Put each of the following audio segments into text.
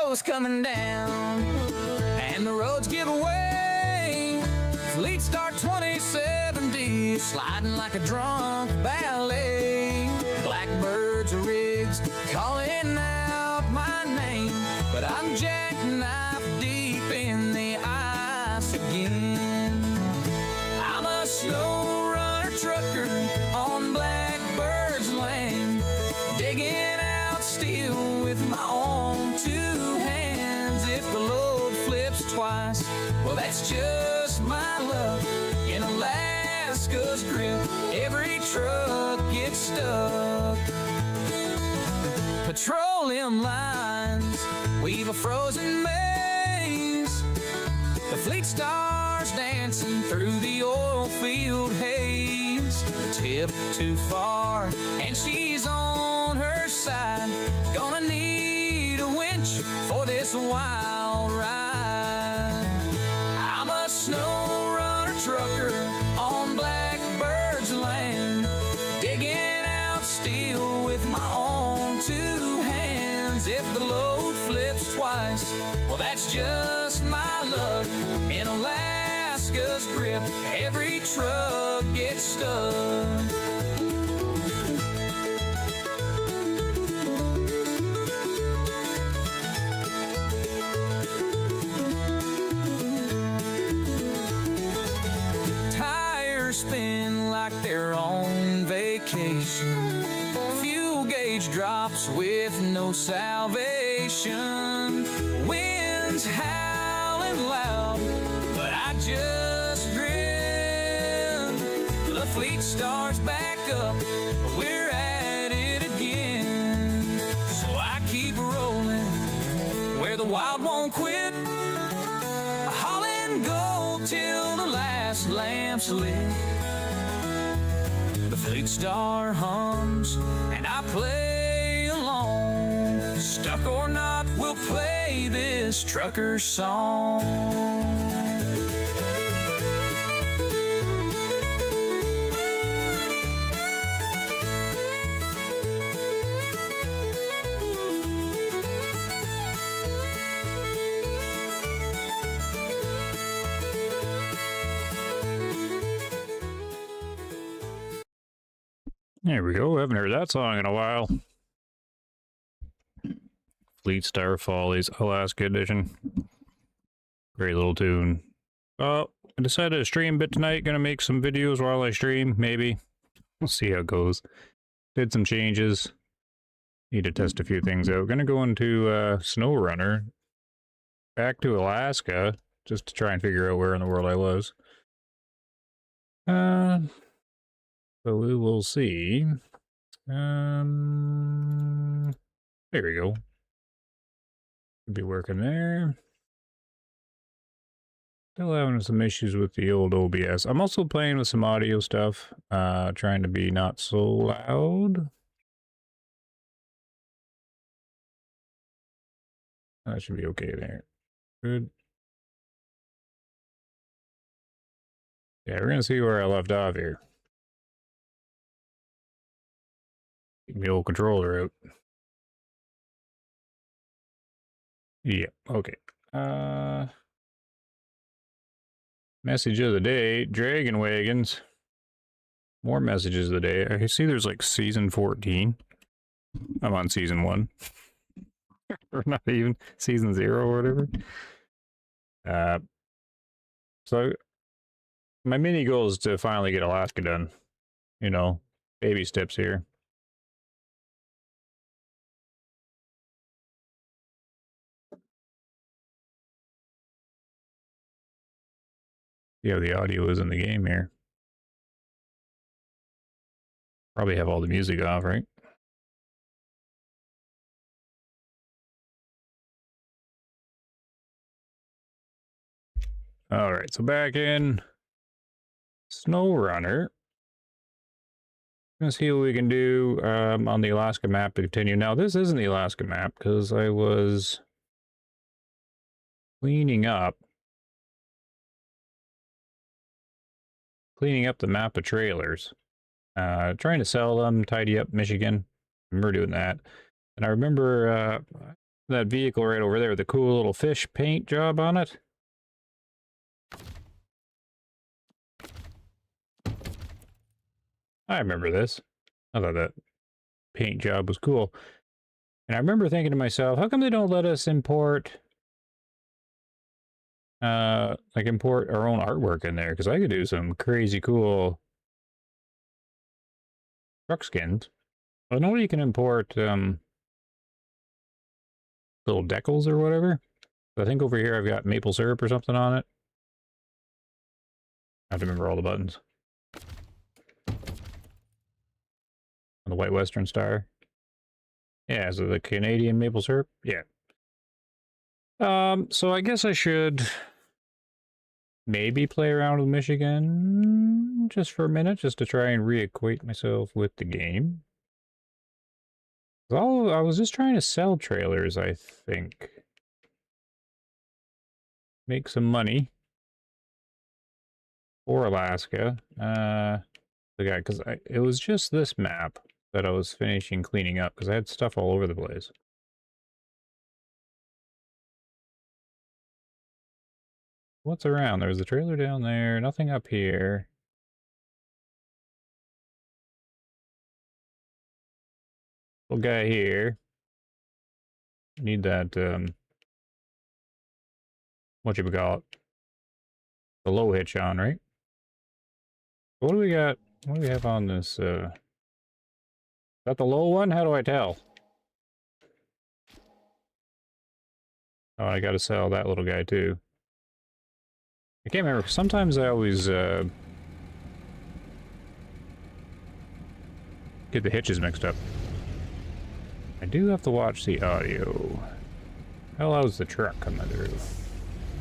snow's coming down and the roads give away. Fleet Star 2070 sliding like a drunk ballet. Blackbirds are rigs calling out my name, but I'm jackknife deep in the ice again. I'm a snow runner trucker on Blackbird's land, digging out steel with my own two hands. If the load flips twice, well, that's just my luck. In Alaska's grip, every truck gets stuck. Petroleum lines weave a frozen maze. The Fleet Star's dancing through the oil field haze. Tip too far and she's on her side. Gonna need a winch for this wild ride. I'm a snow runner trucker on Blackbird's land, digging out steel with my own two hands. If the load flips twice, well, that's just my luck. In Alaska's grip, every truck gets stuck. Tires spin like they're on vacation. Fuel gauge drops with no salvation. Wind's howling loud, but I just grin. The Fleet Star's back up, we're at it again. So I keep rolling where the wild won't quit. I haul and go till the last lamp's lit. The Fleet Star hums and I play along. Stuck or not, we'll play this trucker song. There we go. Haven't heard that song in a while. Fleet Star Follies, Alaska Edition. Great little tune. I decided to stream a bit tonight. Gonna make some videos while I stream, maybe. We'll see how it goes. Did some changes. Need to test a few things out. Gonna go into SNOWRUNNER. Back to Alaska, just to try and figure out where in the world I was. So we will see. There we go. Could be working there. Still having some issues with the old OBS. I'm also playing with some audio stuff, trying to be not so loud. That should be okay there. Good. Yeah, we're gonna see where I left off here. Get the old controller out. Yeah, okay. Message of the day, Dragon Wagons. More messages of the day. I see there's like season 14. I'm on season 1. Or not even season 0 or whatever. So my mini goal is to finally get Alaska done. You know, baby steps here. See how the audio is in the game here. Probably have all the music off, right? All right, so back in SNOWRUNNER. Let's see what we can do on the Alaska map to continue. Now, this isn't the Alaska map because I was cleaning up the map of trailers, trying to sell them, tidy up Michigan. I remember doing that. And I remember that vehicle right over there with the cool little fish paint job on it. I remember this. I thought that paint job was cool. And I remember thinking to myself, how come they don't let us import import our own artwork in there? Because I could do some crazy cool truck skins. I know you can import little decals or whatever. I think over here I've got maple syrup or something on it. I have to remember all the buttons. And the White Western Star. Yeah, so the Canadian maple syrup? Yeah. So I guess I should maybe play around with Michigan just for a minute, just to try and reacquaint myself with the game. Oh, I was just trying to sell trailers, I think. Make some money. For Alaska. Because it was just this map that I was finishing cleaning up, because I had stuff all over the place. What's around? There was a trailer down there, nothing up here. Little guy here. Need that, whatchamacallit? The low hitch on, right? What do we got? What do we have on this, Is that the low one? How do I tell? Oh, I gotta sell that little guy, too. I can't remember. Sometimes I always, get the hitches mixed up. I do have to watch the audio. How loud's the truck coming through?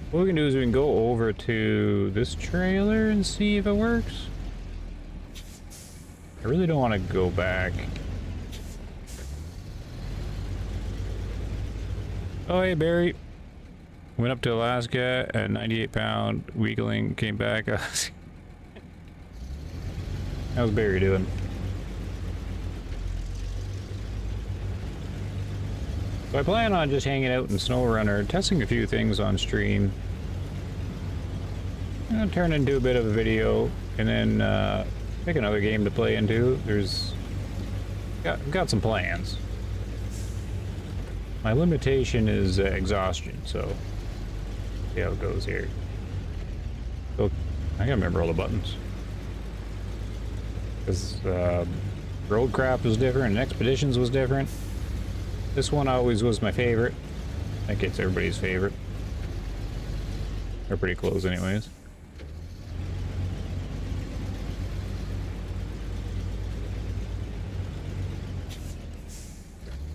What we can do is we can go over to this trailer and see if it works. I really don't want to go back. Oh, hey, Barry. Went up to Alaska at 98-pound, weakling, came back. How's Barry doing? So I plan on just hanging out in SNOWRUNNER, testing a few things on stream. I'm gonna turn into a bit of a video, and then pick another game to play into. Got some plans. My limitation is exhaustion, so see how it goes here. So I gotta remember all the buttons. Because Roadcraft was different and Expeditions was different. This one always was my favorite. I think it's everybody's favorite. They're pretty close anyways.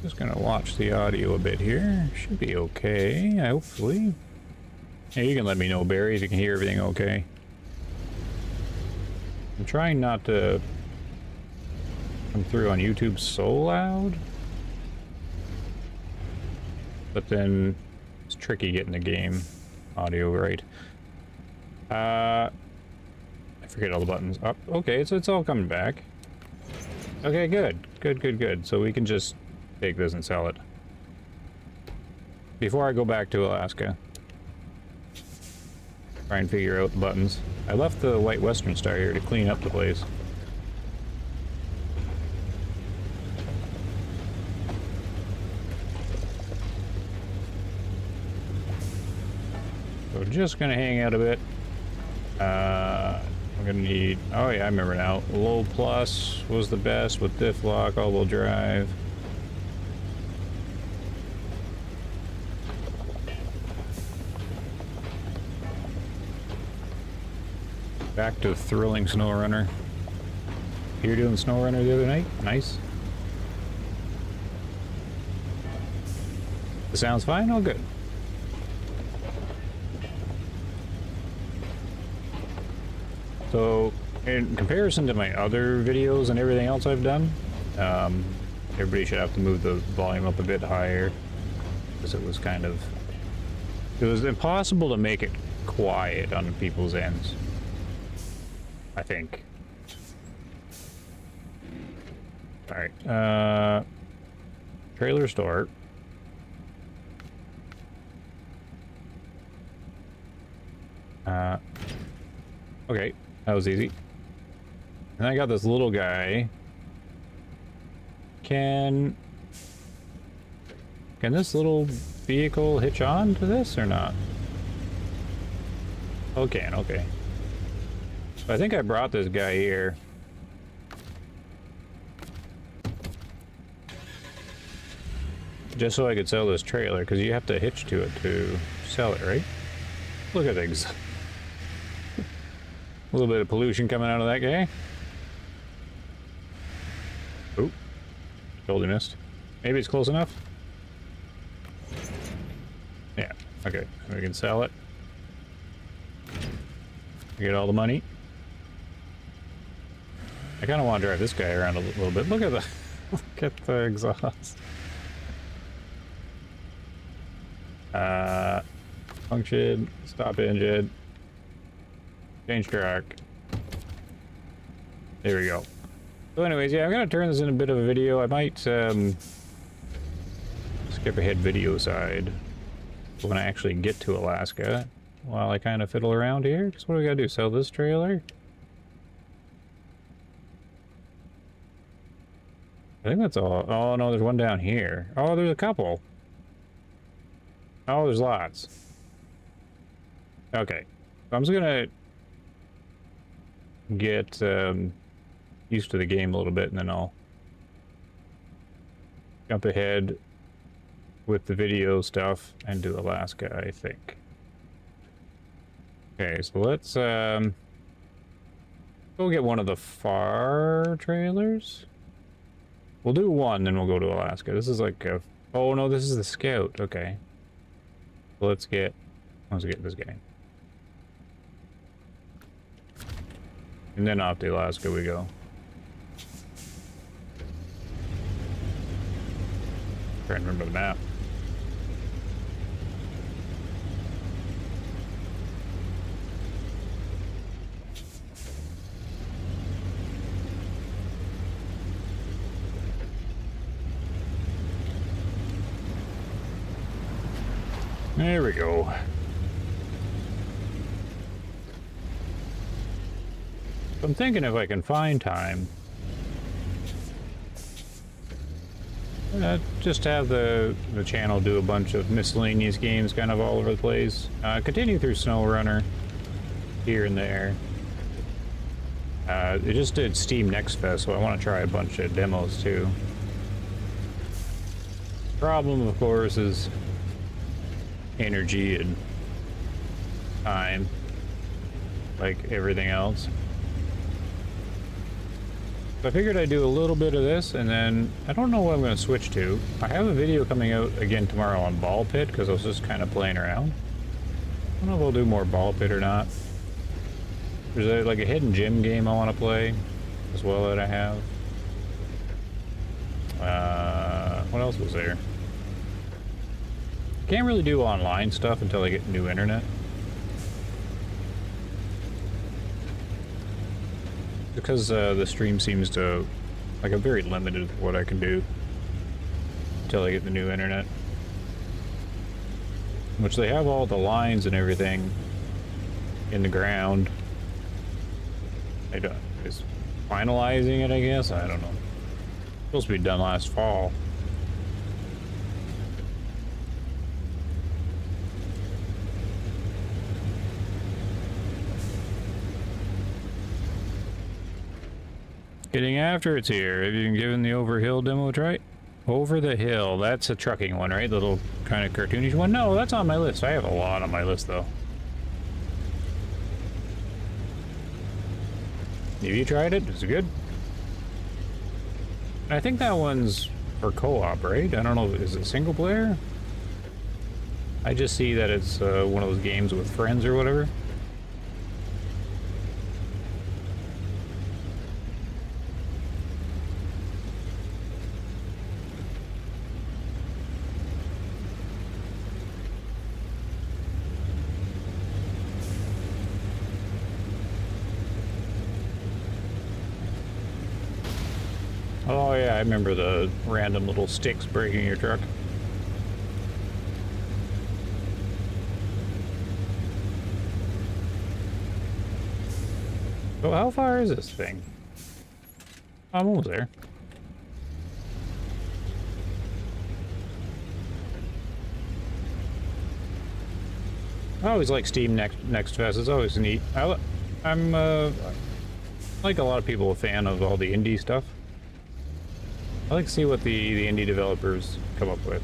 Just gonna watch the audio a bit here. Should be okay, hopefully. Hey, you can let me know, Barry, if you can hear everything okay. I'm trying not to come through on YouTube so loud. But then it's tricky getting the game audio right. I forget all the buttons. Oh, okay, so it's all coming back. Okay, good. Good. So we can just take this and sell it. Before I go back to Alaska. Try and figure out the buttons. I left the White Western Star here to clean up the place. So just gonna hang out a bit. I'm gonna need, oh yeah, I remember now. Low plus was the best with diff lock, all-wheel drive. Back to thrilling SNOWRUNNER. You were doing SNOWRUNNER the other night? Nice. The sound's fine? Oh, good. So, in comparison to my other videos and everything else I've done, everybody should have to move the volume up a bit higher, because it was kind of... It was impossible to make it quiet on people's ends. I think. Alright, trailer start. Okay, that was easy. And I got this little guy. Can this little vehicle hitch on to this or not? Oh, it can, okay. So I think I brought this guy here. Just so I could sell this trailer, because you have to hitch to it to sell it, right? Look at things. A little bit of pollution coming out of that guy. Oh, totally missed. Maybe it's close enough. Yeah, okay, we can sell it. Get all the money. I kind of want to drive this guy around a little bit. Look at the, look at the exhaust. Function, stop engine, change track. There we go. So anyways, yeah, I'm gonna turn this in a bit of a video. I might skip ahead video side when I actually get to Alaska while I kind of fiddle around here. Because what do we gotta do? Sell this trailer? I think that's all. Oh no, there's one down here. Oh, there's a couple. Oh, there's lots. Okay, so I'm just gonna get used to the game a little bit, and then I'll jump ahead with the video stuff and do Alaska, I think. Okay, so let's go get one of the far trailers. We'll do one, then we'll go to Alaska. This is like a... Oh no, this is the Scout. Okay. So let's get this guy. And then off to Alaska we go. Trying to remember the map. There we go. I'm thinking if I can find time, just have the channel do a bunch of miscellaneous games kind of all over the place. Continue through SNOWRUNNER here and there. It just did Steam Next Fest, so I want to try a bunch of demos too. Problem, of course, is energy and time, like everything else. So I figured I'd do a little bit of this, and then I don't know what I'm going to switch to. I have a video coming out again tomorrow on Ball Pit, because I was just kind of playing around. I don't know if I'll do more Ball Pit or not. There's like a hidden gym game I want to play as well that I have. What else was there? Can't really do online stuff until I get new internet. Because the stream seems to, like, I'm very limited with what I can do until I get the new internet. Which they have all the lines and everything in the ground. I don't, is finalizing it, I guess? I don't know. Supposed to be done last fall. Getting after it's here. Have you been given the Overhill demo a try? Over the Hill. That's a trucking one, right? The little kind of cartoonish one? No, that's on my list. I have a lot on my list, though. Have you tried it? Is it good? I think that one's for co-op, right? I don't know. Is it single player? I just see that it's one of those games with friends or whatever. Oh yeah, I remember the random little sticks breaking your truck. So how far is this thing? I'm almost there. I always like Steam Next Fest. It's always neat. I'm like a lot of people, a fan of all the indie stuff. I like to see what the indie developers come up with.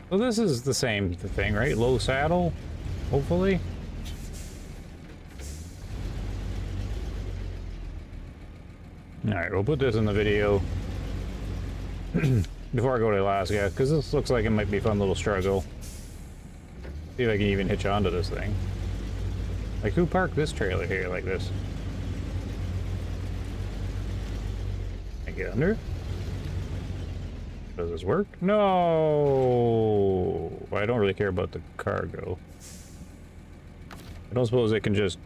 So this is the same thing, right? Low saddle, hopefully. Alright, we'll put this in the video before I go to Alaska, because this looks like it might be a fun little struggle. See if I can even hitch onto this thing. Like, who parked this trailer here like this? Can I get under? Does this work? No! I don't really care about the cargo. I don't suppose it can just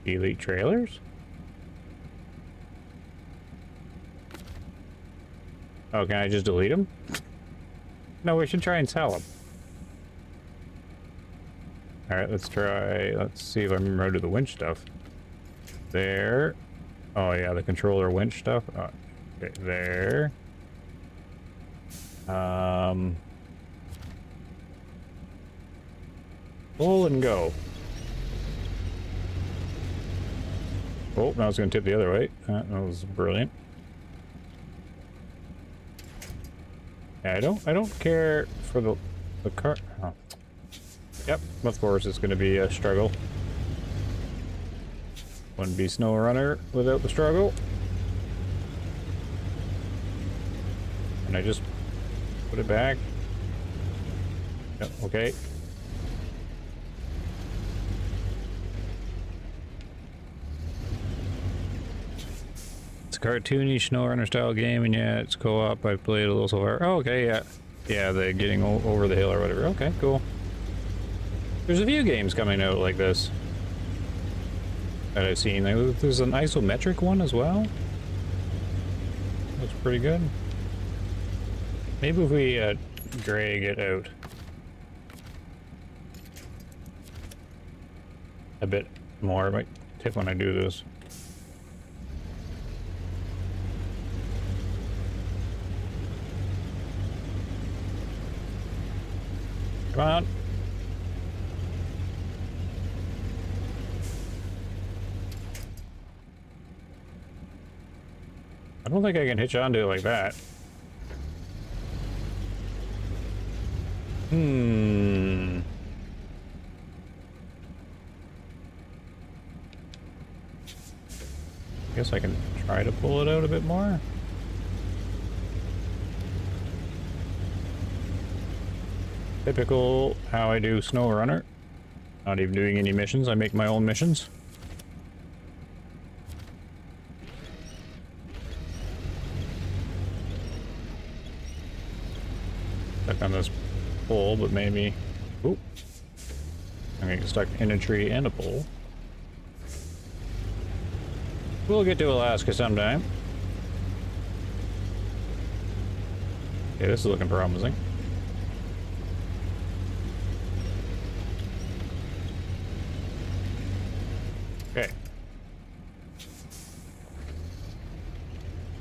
delete trailers? Oh, can I just delete them? No, we should try and sell them. Alright, let's try. Let's see if I remember how to do the winch stuff. There. Oh, yeah, the controller winch stuff. Oh, okay, there. Pull and go. Oh, now it's going to tip the other way. That was brilliant. Yeah, I don't care for the car. Oh. Yep, of course it's going to be a struggle. Wouldn't be SNOWRUNNER without the struggle. And I just put it back. Yep, okay. It's a cartoony SNOWRUNNER style game, and yeah, it's co-op. I've played a little so far. Oh, okay, yeah. Yeah, the getting over the hill or whatever. Okay, cool. There's a few games coming out like this that I've seen. There's an isometric one as well. Looks pretty good. Maybe if we drag it out a bit more, I might tip when I do this. Come on. I don't think I can hitch onto it like that. Guess I can try to pull it out a bit more. Typical how I do SNOWRUNNER. Not even doing any missions, I make my own missions. Stuck on this pole, but maybe... Oop. I'm gonna get stuck in a tree and a pole. We'll get to Alaska sometime. Okay, this is looking promising. Okay.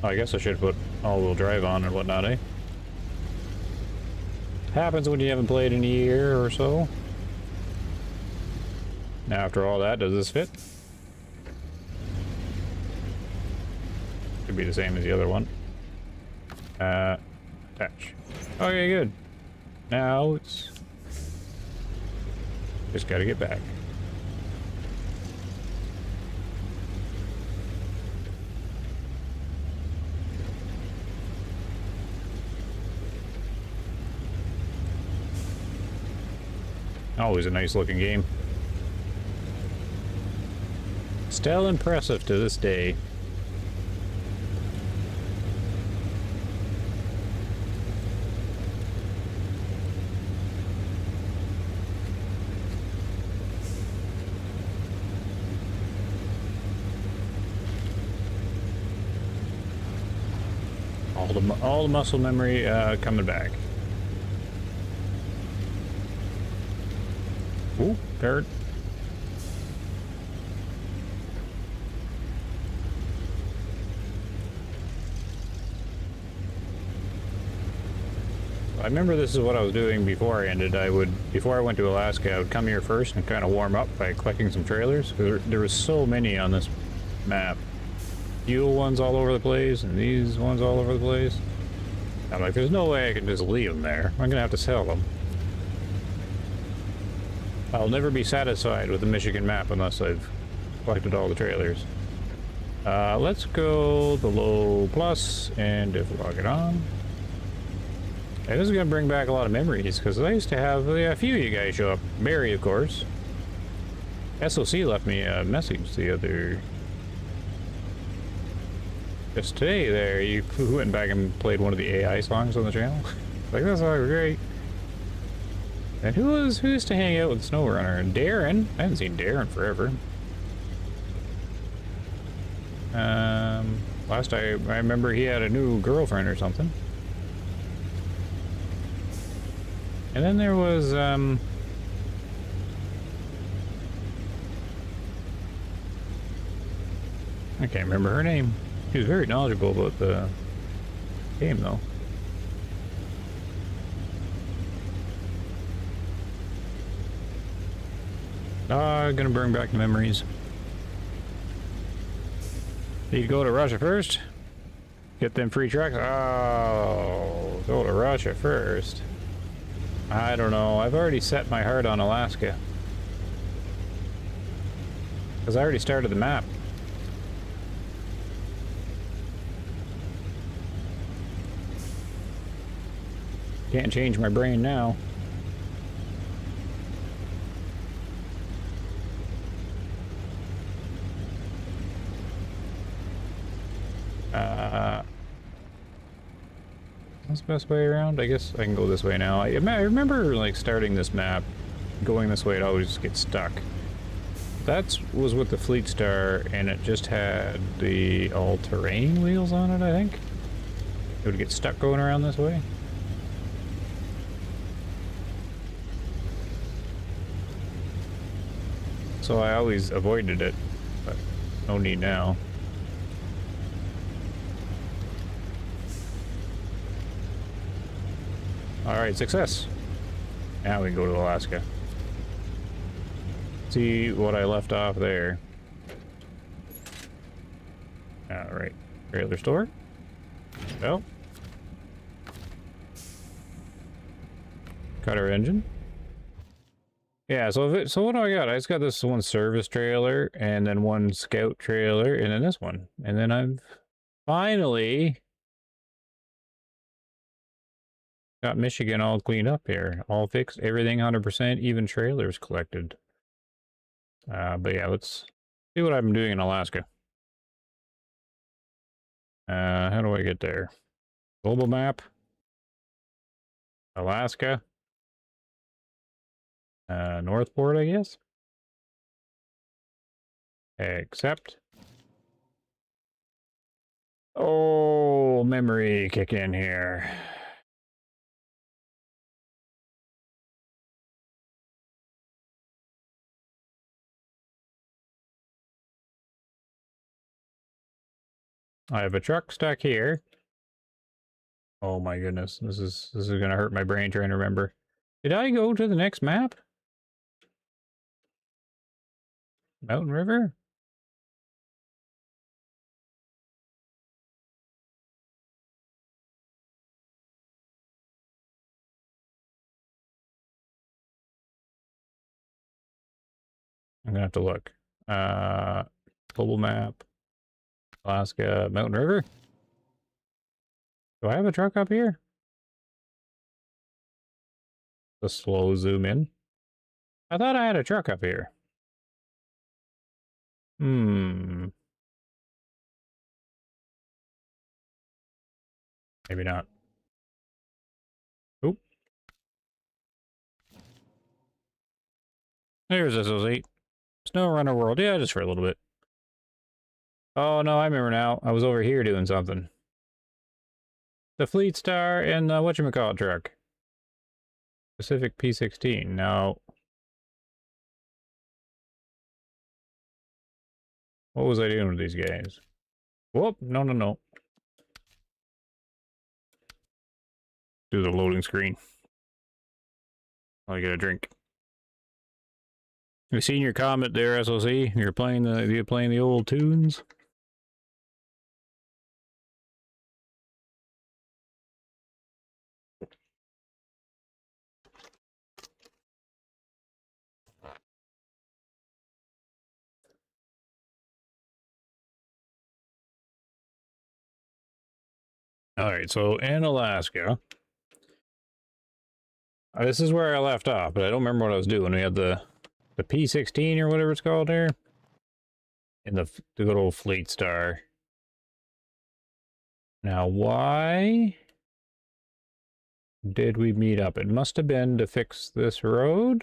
Oh, I guess I should put all-wheel drive on and whatnot, eh? Happens when you haven't played in a year or so. Now, after all that, does this fit? Should be the same as the other one. Attach. Okay, good. Now it's just gotta get back. Always a nice looking game. Still impressive to this day. All the muscle memory coming back. Ooh, dirt. I remember this is what I was doing before I ended. Before I went to Alaska, I would come here first and kind of warm up by collecting some trailers. There was so many on this map. Fuel ones all over the place, and these ones all over the place. I'm like, there's no way I can just leave them there. I'm gonna have to sell them. I'll never be satisfied with the Michigan map unless I've collected all the trailers. Let's go the low plus and log it on. And this is going to bring back a lot of memories, because I used to have a few of you guys show up. Barry, of course. SOC left me a message the other... just today there, you went back and played one of the AI songs on the channel. Like, that song was great. And who used to hang out with SNOWRUNNER? Darren? I haven't seen Darren forever. Last I remember he had a new girlfriend or something. And then there was, I can't remember her name. She was very knowledgeable about the game, though. Gonna bring back the memories. Need to go to Russia first. Get them free trucks. Oh, go to Russia first. I don't know. I've already set my heart on Alaska. Because I already started the map. Can't change my brain now. That's the best way around? I guess I can go this way now. I remember, like, starting this map, going this way, it always get stuck. That was with the Fleet Star, and it just had the all-terrain wheels on it, I think. It would get stuck going around this way. So I always avoided it, but no need now. Alright, success. Now we can go to Alaska. See what I left off there. Alright, trailer store. Well. Cutter engine. Yeah, so what do I got? I just got this one service trailer, and then one scout trailer, and then this one. And then I've finally got Michigan all cleaned up here. All fixed, everything 100%, even trailers collected. But yeah, let's see what I'm doing in Alaska. How do I get there? Global map. Alaska. Northport, I guess. Accept. Oh, memory kick in here. I have a truck stuck here. Oh my goodness, this is gonna hurt my brain trying to remember. Did I go to the next map? Mountain River? I'm gonna have to look. Global map. Alaska, Mountain River. Do I have a truck up here? The slow zoom in. I thought I had a truck up here. Maybe not. Oop. There's SOC. SNOWRUNNER World. Yeah, just for a little bit. Oh, no, I remember now. I was over here doing something. The Fleet Star and the whatchamacallit truck. Pacific P16. Now, What was I doing with these guys? Whoop, no, no, no. Do the loading screen. I get a drink. You seen your comment there, SOC? You're playing the old tunes. All right, so in Alaska, this is where I left off, but I don't remember what I was doing. We had the P-16 or whatever it's called there, and the good old Fleet Star. Now, why did we meet up? It must have been to fix this road,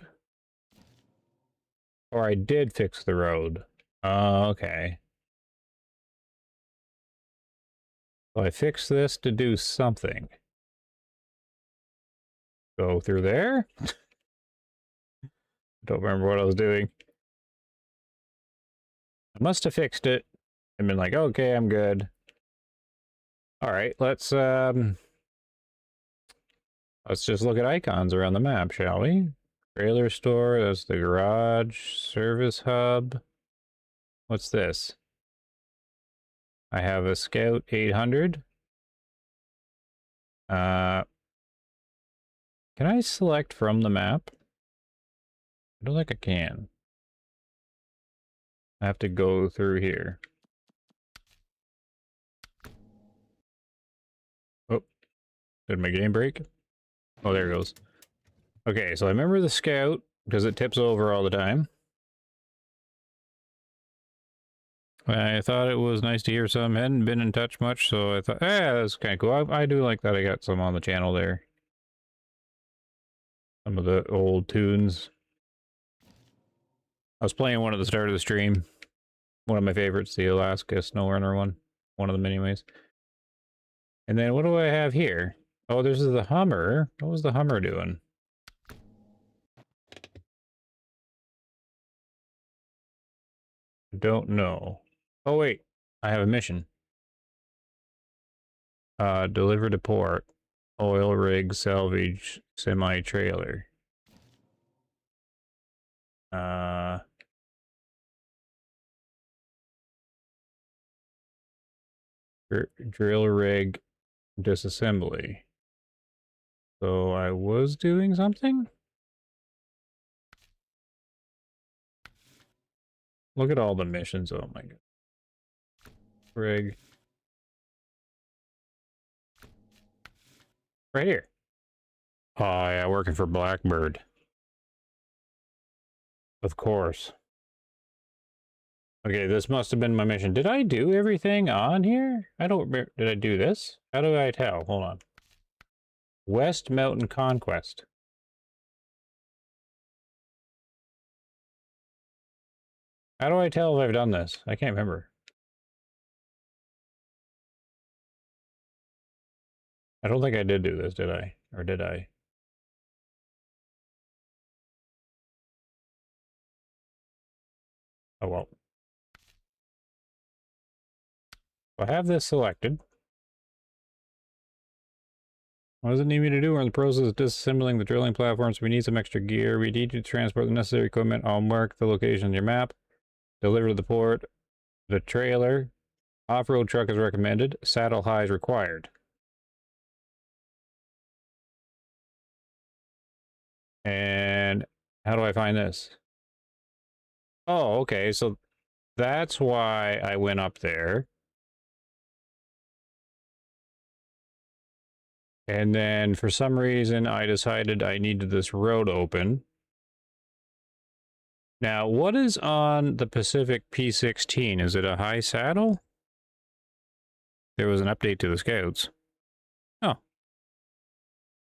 or I did fix the road. Oh, okay. So I fixed this to do something. Go through there? Don't remember what I was doing. I must have fixed it and been like, okay, I'm good. All right, let's just look at icons around the map, shall we? Trailer store, that's the garage, service hub. What's this? I have a Scout 800. Can I select from the map? I don't think I can. I have to go through here. Oh, did my game break? Oh, there it goes. Okay, so I remember the Scout because it tips over all the time. I thought it was nice to hear some. Hadn't been in touch much, so I thought, that's kind of cool. I do like that I got some on the channel there. Some of the old tunes. I was playing one at the start of the stream. One of my favorites, the Alaska SNOWRUNNER one. One of them anyways. And then what do I have here? Oh, this is the Hummer. What was the Hummer doing? I don't know. Oh, wait. I have a mission. Deliver to port. Oil rig, salvage, semi-trailer. Drill rig, disassembly. So I was doing something? Look at all the missions. Oh my god. Rig. Right here. Oh yeah, working for Blackbird. Of course. Okay, this must have been my mission. Did I do everything on here? I don't remember. Did I do this? How do I tell? Hold on. West Mountain Conquest. How do I tell if I've done this? I can't remember. I don't think I did do this, did I? Or did I? Oh well. I have this selected. What does it need me to do? We're in the process of disassembling the drilling platforms. We need some extra gear. We need you to transport the necessary equipment. I'll mark the location on your map. Deliver to the port. The trailer. Off-road truck is recommended. Saddle high is required. And how do I find this? Oh, okay. So that's why I went up there. And then for some reason, I decided I needed this road open. Now, what is on the Pacific P-16? Is it a high saddle? There was an update to the Scouts. Oh.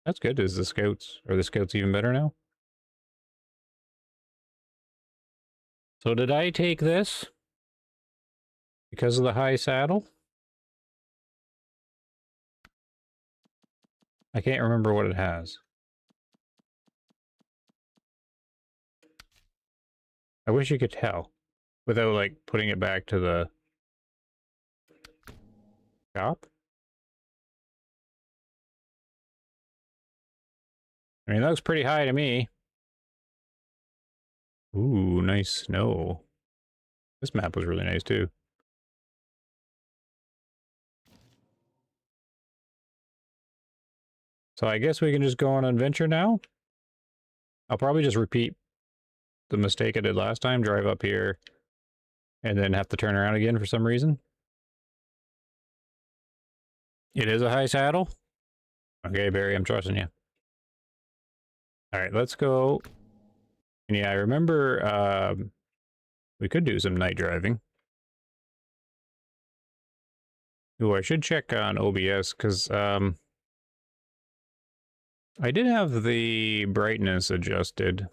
That's good. Is the Scouts, are the Scouts even better now? So did I take this? Because of the high saddle? I can't remember what it has. I wish you could tell. without like putting it back to the shop. I mean, that looks pretty high to me. Ooh, nice snow. This map was really nice too. So I guess we can just go on an adventure now. I'll probably just repeat the mistake I did last time, drive up here, and then have to turn around again for some reason. It is a high saddle? Okay, Barry, I'm trusting you. Alright, let's go. And yeah, I remember we could do some night driving. Ooh, I should check on OBS, because I did have the brightness adjusted,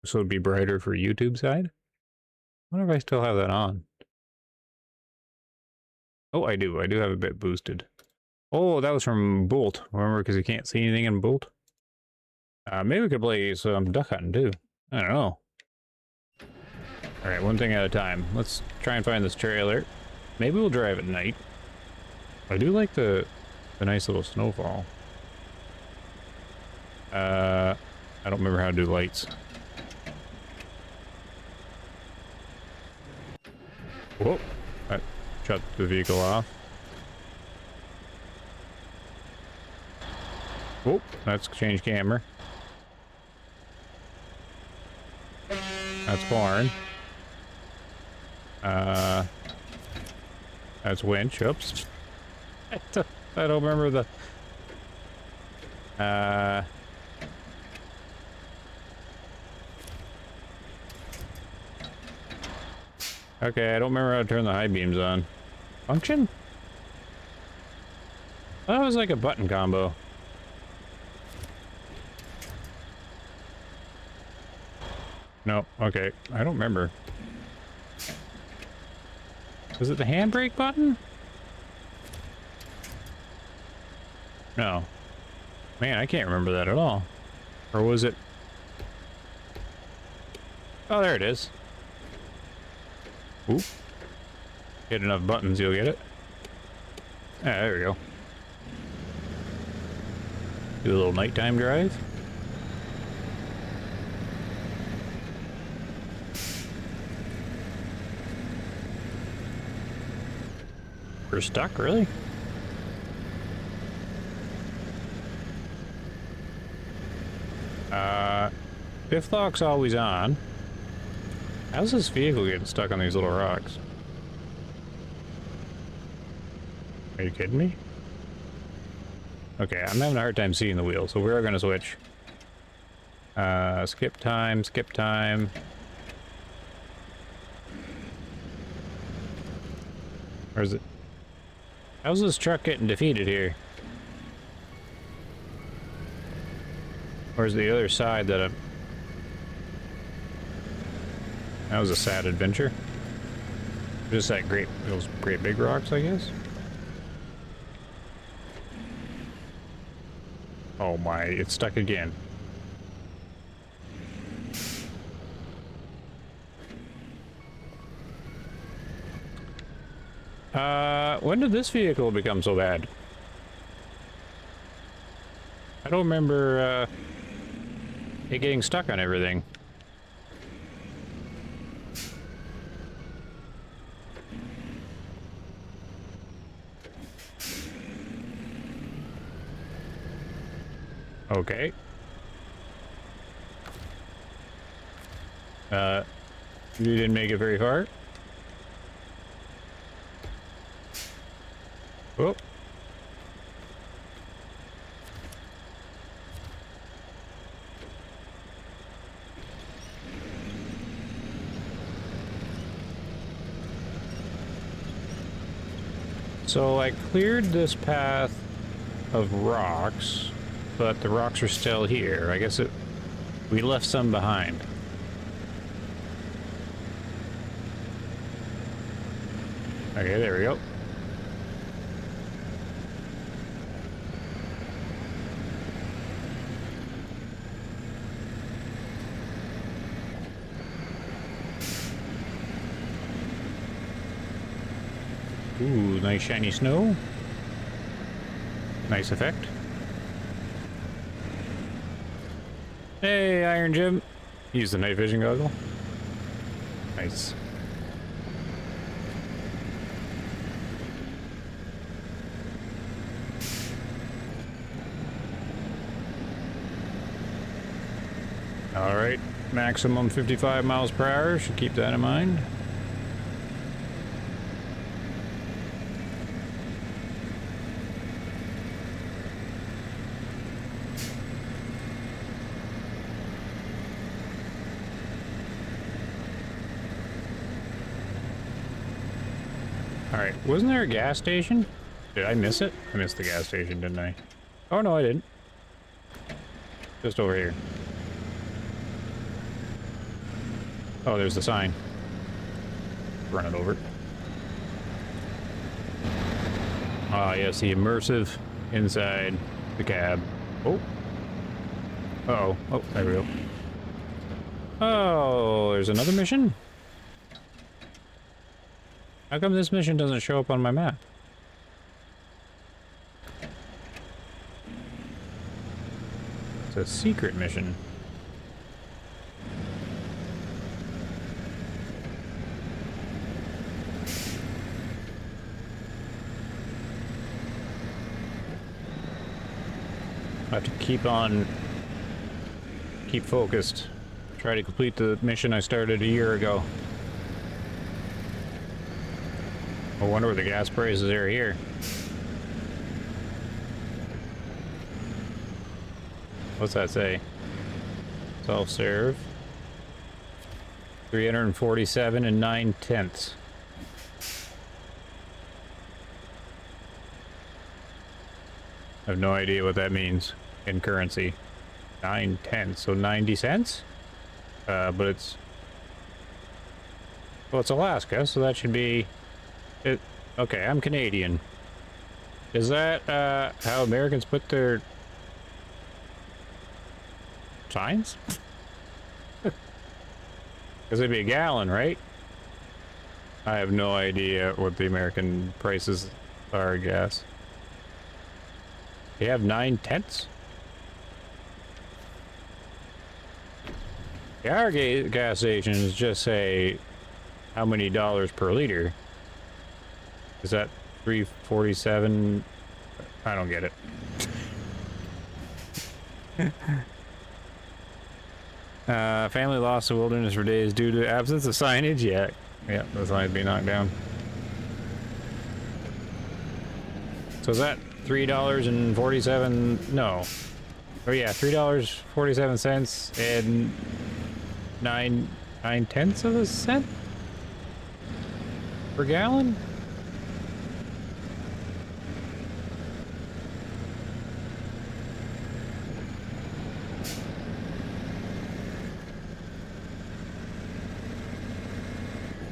so it'd be brighter for YouTube side. I wonder if I still have that on. Oh, I do. I do have a bit boosted. Oh, that was from BULT. Remember, because you can't see anything in BULT. Maybe we could play some duck hunting too. I don't know. All right, one thing at a time. Let's try and find this trailer. Maybe we'll drive at night. I do like the nice little snowfall. I don't remember how to do lights. Whoa, that shut the vehicle off. Whoa, that's change camera. That's barn. That's winch. Oops. I don't remember the... Okay, I don't remember how to turn the high beams on. Function? That was like a button combo. No, okay. I don't remember. Was it the handbrake button? No. Man, I can't remember that at all. Or was it... Oh, there it is. Oop. Hit enough buttons, you'll get it. Ah, there we go. Do a little nighttime drive. We're stuck, really? Fifth lock's always on. How's this vehicle getting stuck on these little rocks? Are you kidding me? Okay, I'm having a hard time seeing the wheel, so we're gonna switch. Skip time, skip time. Where's it? How's this truck getting defeated here? Where's the other side that I'm... That was a sad adventure. Just that those great big rocks, I guess. Oh my, it's stuck again. When did this vehicle become so bad? I don't remember, it getting stuck on everything. Okay. You didn't make it very far. Oh. So I cleared this path of rocks, but the rocks are still here. I guess we left some behind. Okay, there we go. Ooh, nice shiny snow. Nice effect. Hey, Iron Jim. Use the night vision goggle. Nice. All right, maximum 55 miles per hour. Should keep that in mind. All right, wasn't there a gas station? Did I miss it? I missed the gas station, didn't I? Oh, no, I didn't. Just over here. Oh, there's the sign. Run it over. Ah, yes, the immersive inside the cab. Oh. Uh-oh. Oh, there we go. Oh, there's another mission? How come this mission doesn't show up on my map? It's a secret mission. I have to keep focused. Try to complete the mission I started a year ago. I wonder what the gas prices are here. What's that say? Self-serve. 347 and 9/10. I have no idea what that means in currency. 9/10, so 90 cents? But it's... Well, it's Alaska, so that should be... It, okay, I'm Canadian. Is that how Americans put their signs? Because it'd be a gallon, right? I have no idea what the American prices are, I guess. They have 9/10? Our gas stations just say how many dollars per liter. Is that 347? I don't get it. Family lost to wilderness for days due to absence of signage. Yeah, the sign's being knocked down. So is that $3.47? No. Oh yeah, $3.47 and 9/10 of a cent per gallon.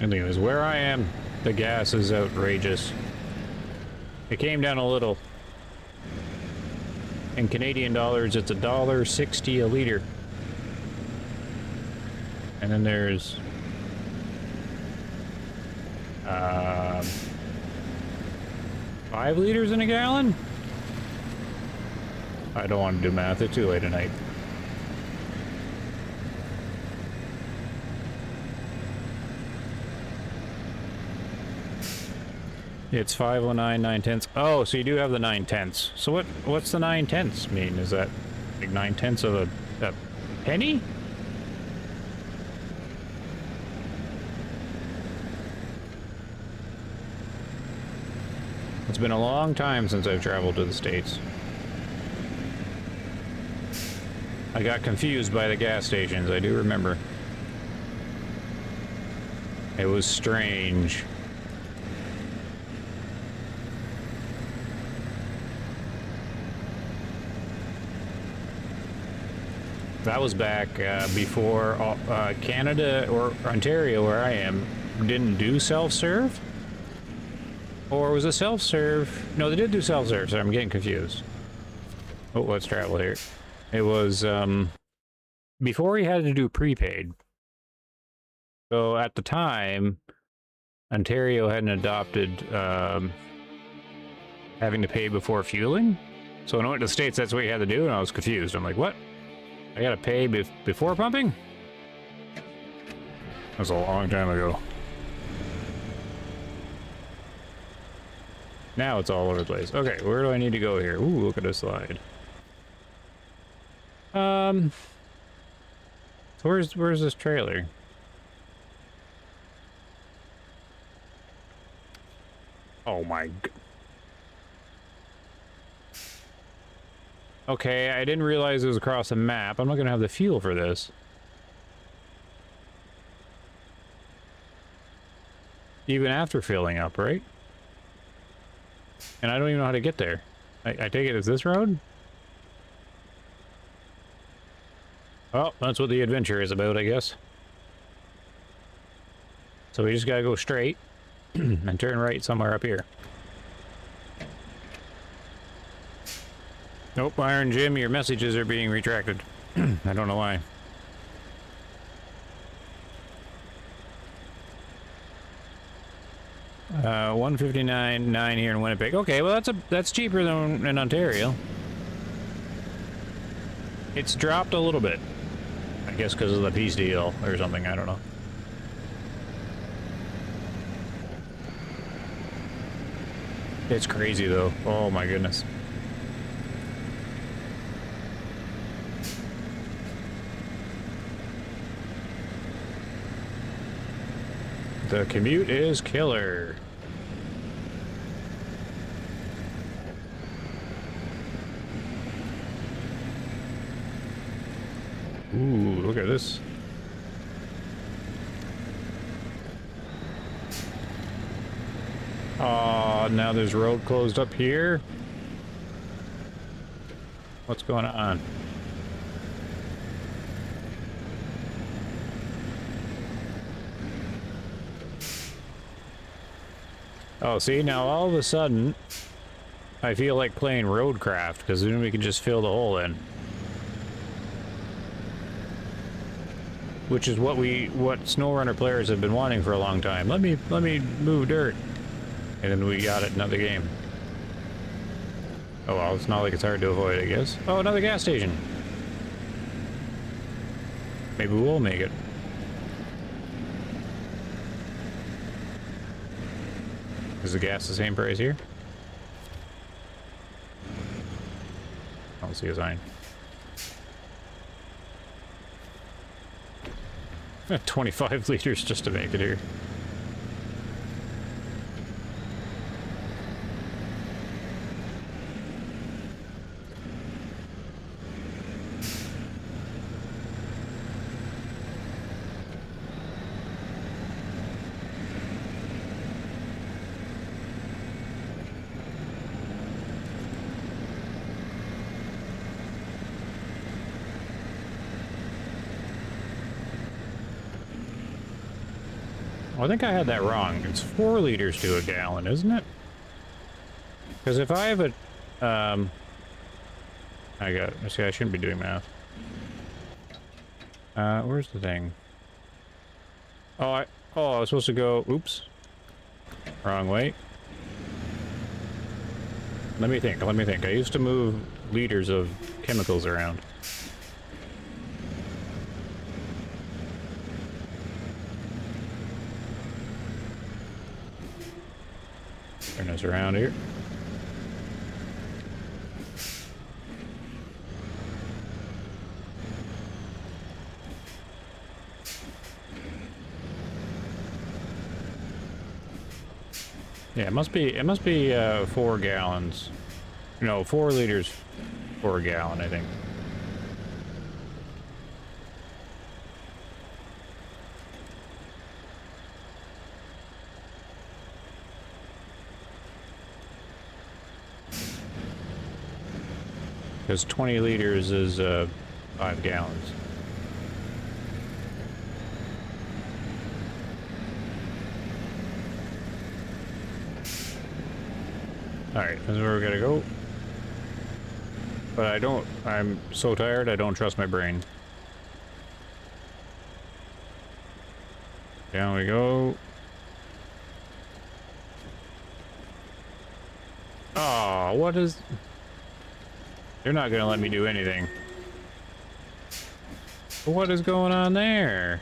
Anyways, where I am, the gas is outrageous. It came down a little. In Canadian dollars, it's $1.60 a liter. And then there's 5 liters in a gallon? I don't want to do math, it's too late at night. It's 509 9/10. Oh, so you do have the 9/10. So what's the 9/10 mean? Is that like 9/10 of a penny? It's been a long time since I've traveled to the States. I got confused by the gas stations, I do remember. It was strange. That was back before Canada or Ontario, where I am, didn't do self-serve? Or was it self-serve? No, they did do self-serve, so I'm getting confused. Oh, let's travel here. It was before he had to do prepaid. So at the time, Ontario hadn't adopted having to pay before fueling. So when I went to the States, that's what you had to do, and I was confused. I'm like, what? I gotta pay before pumping? That was a long time ago. Now it's all over the place. Okay, where do I need to go here? Ooh, look at this slide. So where's this trailer? Oh my god. Okay, I didn't realize it was across the map. I'm not gonna have the fuel for this. Even after filling up, right? And I don't even know how to get there. I take it as this road? Oh, that's what the adventure is about, I guess. So we just gotta go straight and turn right somewhere up here. Nope, Iron Jim, your messages are being retracted. I don't know why. $159.9 here in Winnipeg. Okay, well that's cheaper than in Ontario. It's dropped a little bit. I guess because of the peace deal or something, I don't know. It's crazy though. Oh my goodness. The commute is killer. Ooh, look at this. Oh, now there's road closed up here. What's going on? Oh, see, now all of a sudden, I feel like playing Roadcraft, because then we can just fill the hole in. Which is what SnowRunner players have been wanting for a long time. Let me move dirt. And then we got it in another game. Oh well, it's not like it's hard to avoid, I guess. Oh, another gas station. Maybe we'll make it. Is the gas the same price here? I don't see a sign. 25 liters just to make it here. I think I had that wrong. It's 4 liters to a gallon, isn't it? Because if I have a, see, I shouldn't be doing math. Where's the thing? Oh, I was supposed to go, oops. Wrong way. Let me think. I used to move liters of chemicals around. Turn this around here. Yeah, it must be 4 gallons. No, 4 liters for a gallon, I think. Because 20 liters is 5 gallons. Alright, this is where we gotta go. But I'm so tired, I don't trust my brain. Down we go. Oh, what is... They're not gonna let me do anything. What is going on there?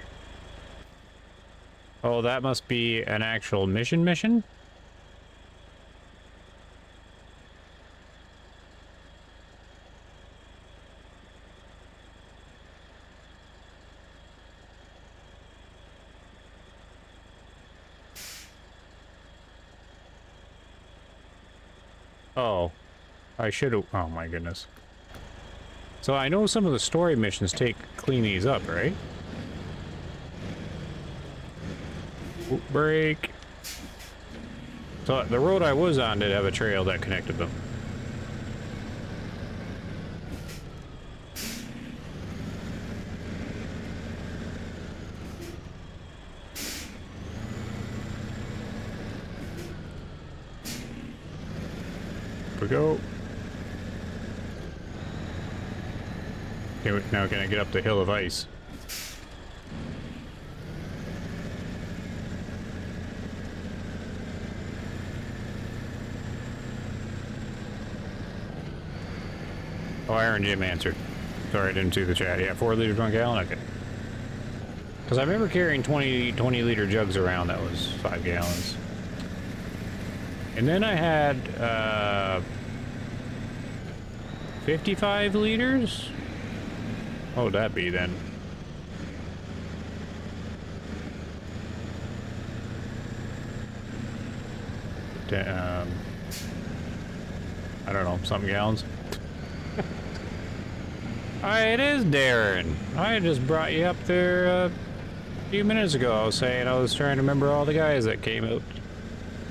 Oh, that must be an actual mission? Oh, I should have... Oh my goodness. So I know some of the story missions clean these up, right? Ooh, break. So the road I was on did have a trail that connected them. Here we go. Okay, now can I get up the hill of ice? Oh, Iron Jim answered. Sorry, I didn't see the chat. Yeah, 4 liters 1 gallon? Okay. Because I remember carrying 20 liter jugs around that was 5 gallons. And then I had 55 liters? What would that be then? I don't know, some gallons. It is Darren. I just brought you up there a few minutes ago. I was saying I was trying to remember all the guys that came out.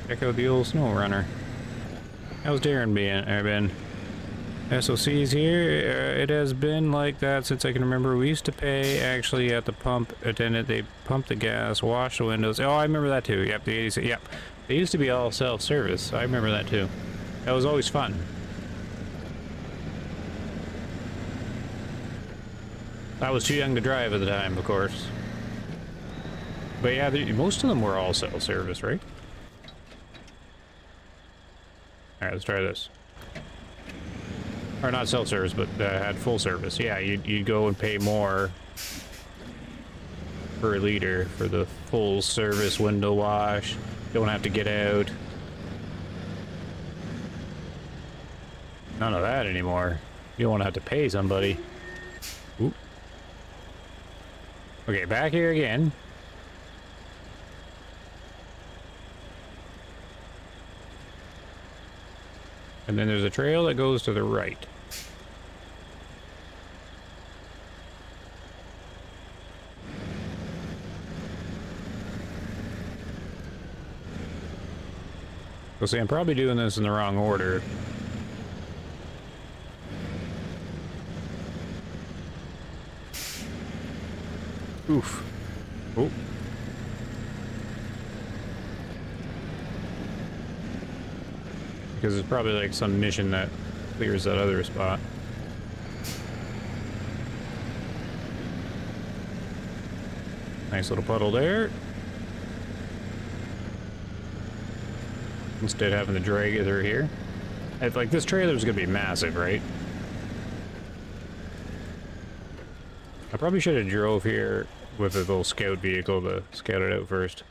Check out the old SNOWRUNNER. How's Darren been? SOC's here. It has been like that since I can remember. We used to pay actually at the pump attendant. They pump the gas, wash the windows. Oh, I remember that too. Yep, the 86. Yep. They used to be all self-service. I remember that too. That was always fun. I was too young to drive at the time, of course. But yeah, most of them were all self-service, right? Alright, let's try this. Or not self-service, but had full service. Yeah, you'd go and pay more per liter for the full service window wash. Don't have to get out. None of that anymore. You don't want to have to pay somebody. Oop. Okay, back here again. And then there's a trail that goes to the right. So see, I'm probably doing this in the wrong order. Oof. Oh. Because it's probably like some mission that clears that other spot. Nice little puddle there. Instead of having to drag it through here. Like, this trailer's gonna be massive, right? I probably should have drove here with a little scout vehicle to scout it out first.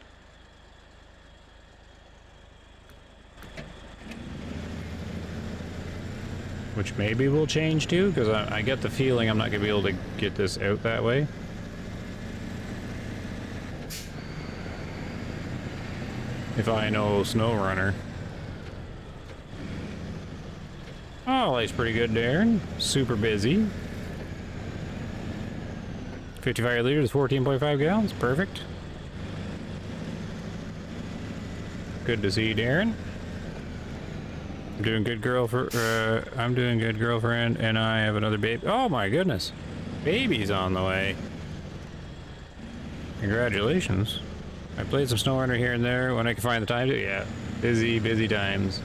Which maybe will change too, because I get the feeling I'm not going to be able to get this out that way. If I know SNOWRUNNER. Oh, life's pretty good, Darren. Super busy. 55 liters, 14.5 gallons. Perfect. Good to see you, Darren. I'm doing good, I'm doing good, girlfriend, and I have another baby. Oh my goodness. Baby's on the way. Congratulations. I played some SNOWRUNNER here and there when I can find the time to. Yeah. Busy times.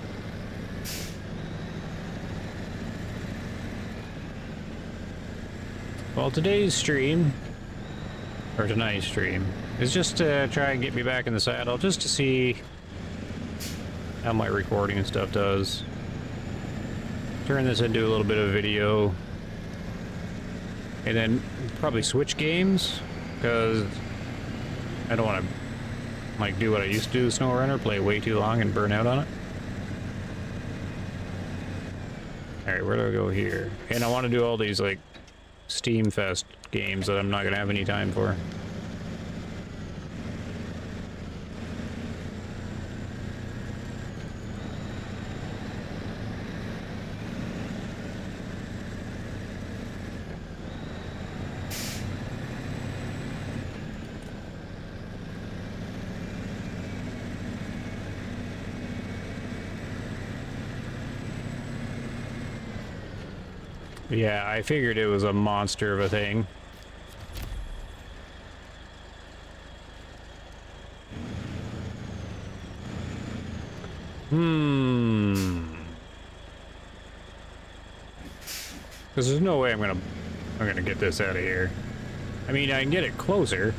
Well, today's stream, or tonight's stream, is just to try and get me back in the saddle, just to see how my recording and stuff does. turn this into a little bit of video. And then probably switch games, because I don't want to like do what I used to do with SNOWRUNNER, play way too long and burn out on it. Alright, where do I go here? And I want to do all these like Steam Fest games that I'm not going to have any time for. Yeah, I figured it was a monster of a thing. Because there's no way I'm gonna get this out of here. I mean, I can get it closer.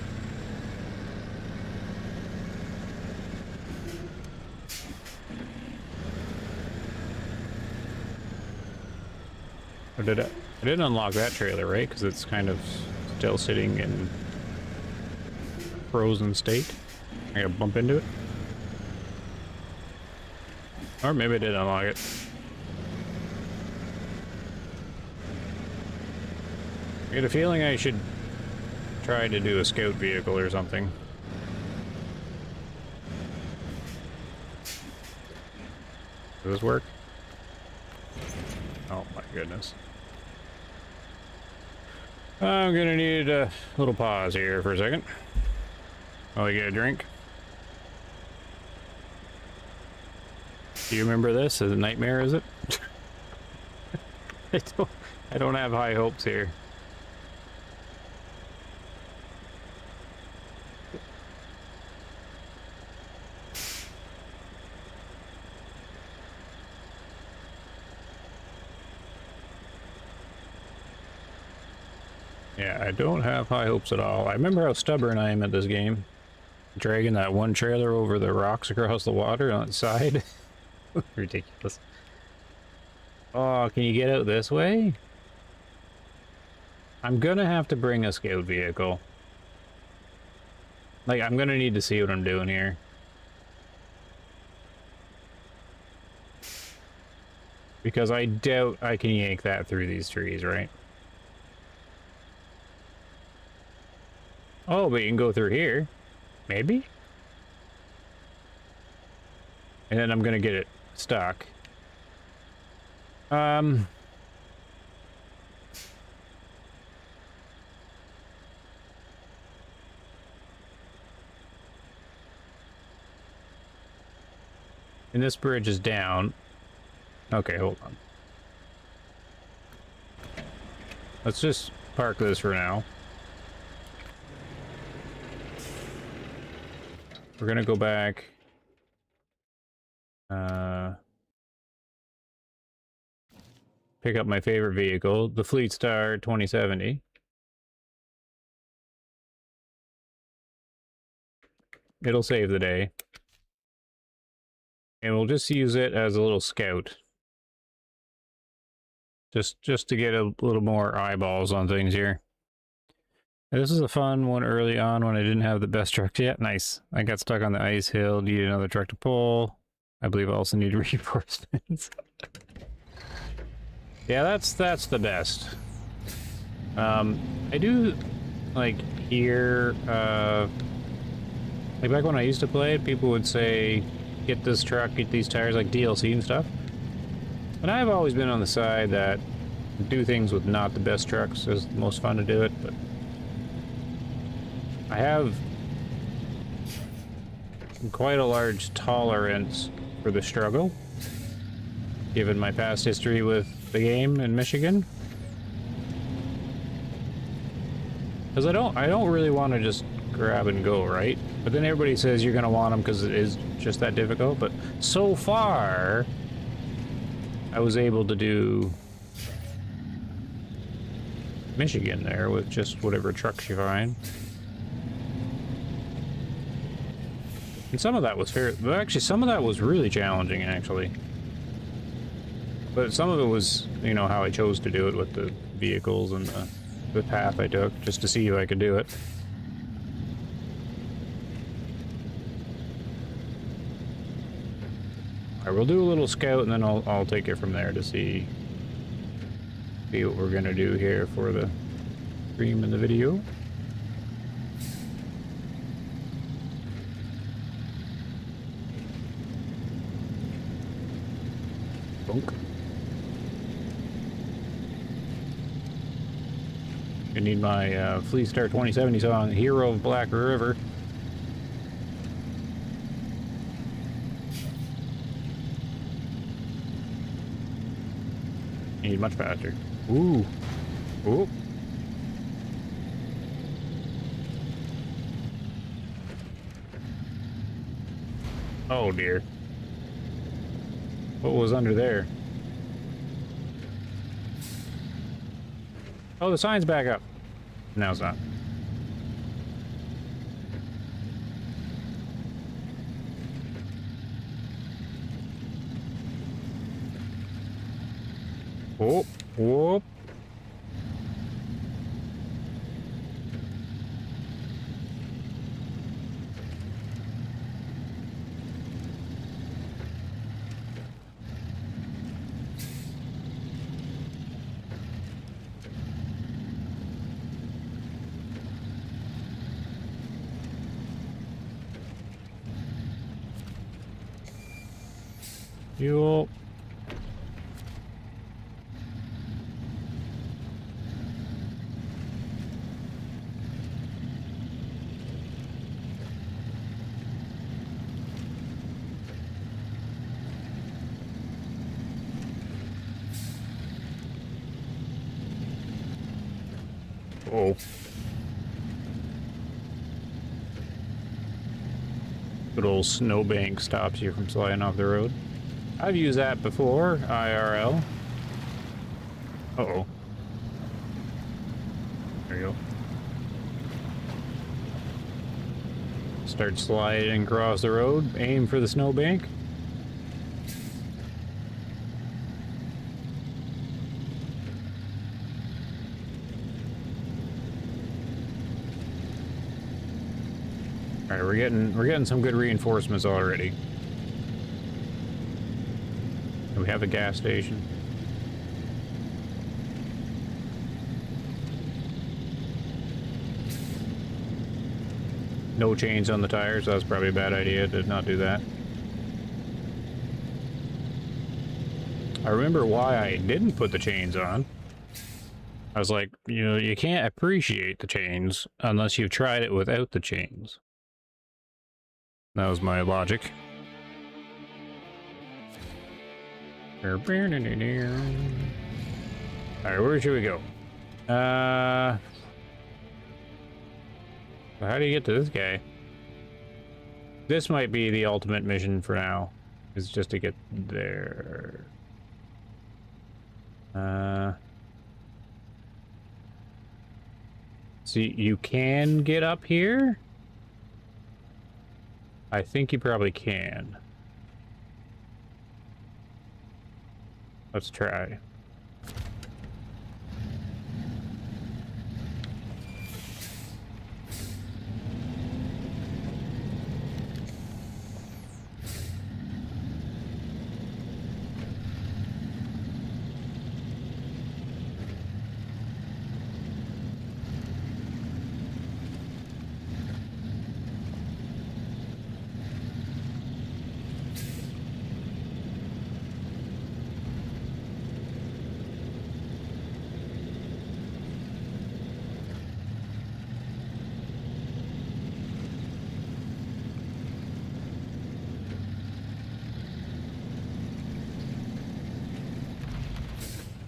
Or did I didn't unlock that trailer, right? Because it's kind of still sitting in frozen state. I gotta bump into it. Or maybe I did unlock it. I get a feeling I should try to do a scout vehicle or something. Does this work? Oh my goodness. I'm gonna need a little pause here for a second while I get a drink. Do you remember this as a nightmare, is it? I don't have high hopes here. Yeah, I don't have high hopes at all. I remember how stubborn I am at this game. Dragging that one trailer over the rocks across the water on its side. Ridiculous. Oh, can you get out this way? I'm gonna have to bring a scout vehicle. Like, I'm gonna need to see what I'm doing here. Because I doubt I can yank that through these trees, right? Oh, but you can go through here. Maybe? And then I'm gonna get it stuck. In this bridge is down. Okay, hold on. Let's just park this for now. We're gonna go back. Pick up my favorite vehicle, the Fleet Star 2070. It'll save the day. And we'll just use it as a little scout. Just to get a little more eyeballs on things here. And this is a fun one early on when I didn't have the best truck yet. Nice. I got stuck on the ice hill, needed another truck to pull. I believe I also need reinforcements. Yeah, that's the best. I do like hear like back when I used to play it, people would say, get this truck, get these tires, like DLC and stuff. And I've always been on the side that do things with not the best trucks is the most fun to do it, but I have quite a large tolerance for the struggle, given my past history with the game in Michigan. Because I don't really want to just grab and go, right? But then everybody says you're gonna want them because it is just that difficult. But so far, I was able to do Michigan there with just whatever trucks you find. And some of that was fair. Actually, some of that was really challenging, actually. But some of it was, you know, how I chose to do it with the vehicles and the path I took, just to see if I could do it. Alright, we'll do a little scout and then I'll take it from there to see what we're gonna do here for the stream and the video. Bonk. I need my Fleet Star 2070 song, Hero of Black River. Need much faster. Ooh. Ooh. Oh dear. What was under there? Oh, the sign's back up. No, it's not. Whoop, whoop. Fuel. Oh. Good old snowbank stops you from sliding off the road. I've used that before, IRL. Uh-oh. There you go. Start sliding across the road, aim for the snowbank. All right, we're getting some good reinforcements already. We have a gas station. No chains on the tires, so that's probably a bad idea to not do that. I remember why I didn't put the chains on. I was like, you know, you can't appreciate the chains unless you've tried it without the chains. That was my logic. Alright, where should we go? How do you get to this guy? This might be the ultimate mission for now. Is just to get there. See, you can get up here? I think you probably can. Let's try.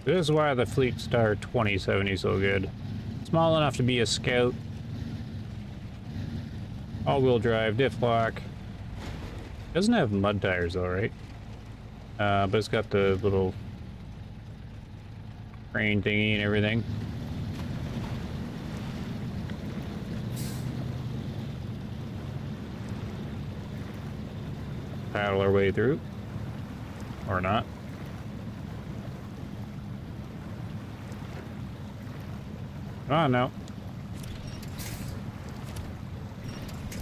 This is why the Fleet Star 2070 is so good. Small enough to be a scout. All-wheel drive, diff lock. Doesn't have mud tires though, right? But it's got the little crane thingy and everything. Paddle our way through. Or not. Ah, no.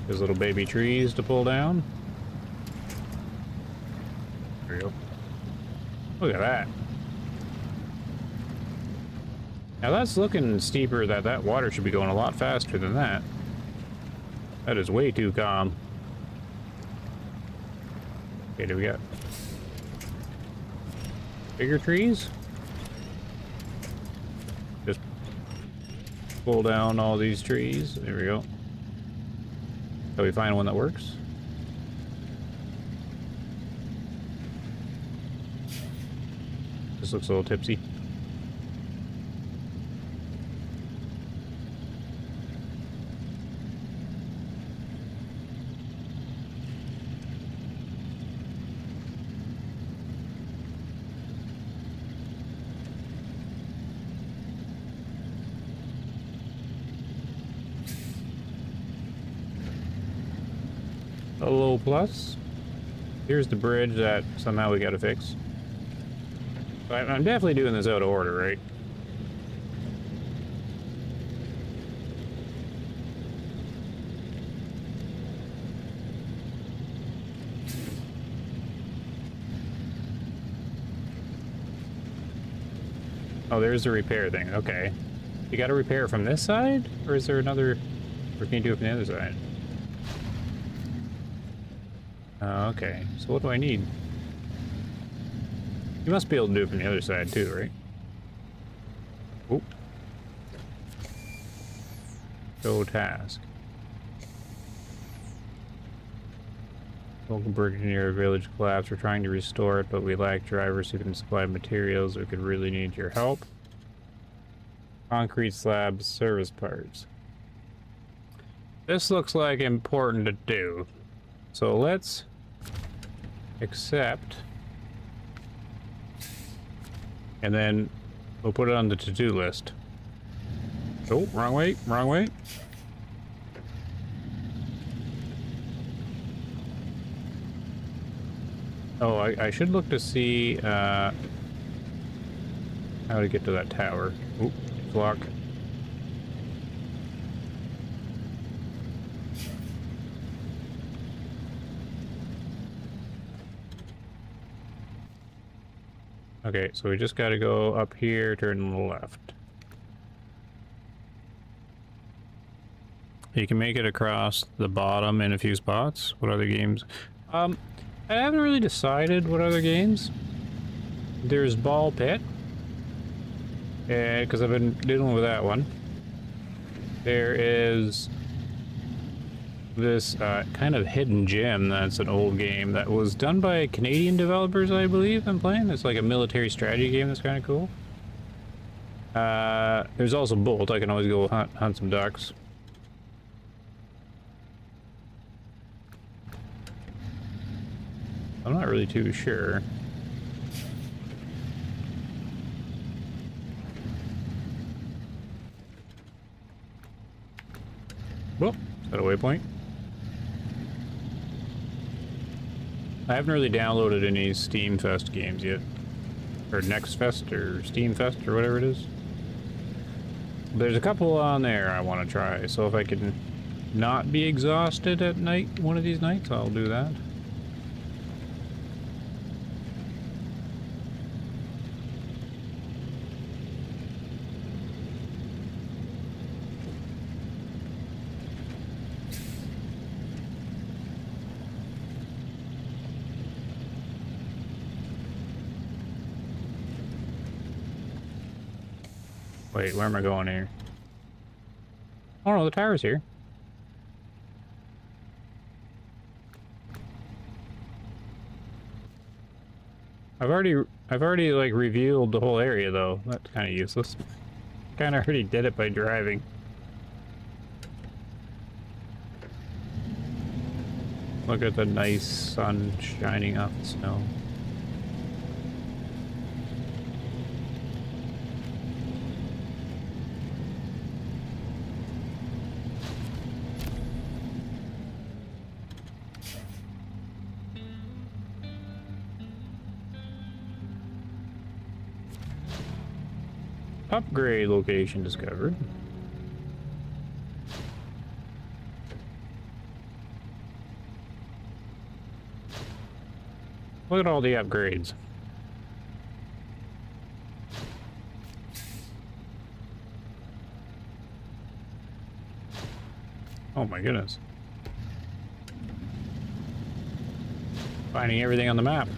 There's little baby trees to pull down. There we go. Look at that. Now that's looking steeper. That water should be going a lot faster than that. That is way too calm. Okay, do we got bigger trees? Just pull down all these trees. There we go. So we find one that works. This looks a little tipsy. A low plus. Here's the bridge that somehow we gotta fix. But I'm definitely doing this out of order, right? Oh, there's the repair thing. Okay. You gotta repair from this side? Or is there another... Or can you do it from the other side? Okay, so what do I need? You must be able to do it from the other side too, right? Oh. Show task. Local bridge near a village collapsed. We're trying to restore it, but we lack drivers who can supply materials. We could really need your help. Concrete slabs, service parts. This looks like important to do. So let's accept, and then we'll put it on the to-do list. Oh, wrong way, wrong way. Oh, I should look to see how to get to that tower. Oop, block. Okay, so we just gotta go up here, turn to the left. You can make it across the bottom in a few spots. What other games? I haven't really decided what other games. There's Ball Pit. Because I've been dealing with that one. There is this kind of hidden gem that's an old game that was done by Canadian developers, I believe. I'm playing. It's like a military strategy game that's kind of cool. There's also BULT. I can always go hunt some ducks. I'm not really too sure. Well, is that a waypoint? I haven't really downloaded any Steam Fest games yet. Or Next Fest, or Steam Fest, or whatever it is. There's a couple on there I want to try, so if I can not be exhausted at night, one of these nights, I'll do that. Wait, where am I going here? Oh no, the tower's here. I've already like revealed the whole area though. That's kind of useless. Kind of already did it by driving. Look at the nice sun shining off the snow. Upgrade location discovered. Look at all the upgrades. Oh my goodness. Finding everything on the map.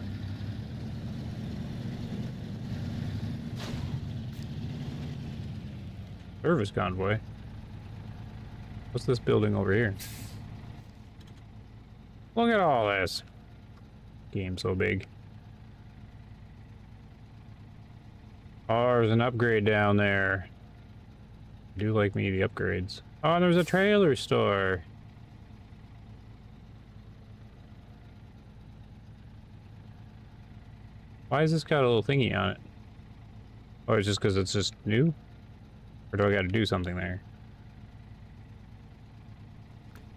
Service convoy. What's this building over here? Look at all this. Game so big. Oh, there's an upgrade down there. I do like me the upgrades. Oh, and there's a trailer store. Why has this got a little thingy on it? Oh, it's just because it's just new? Or do I got to do something there?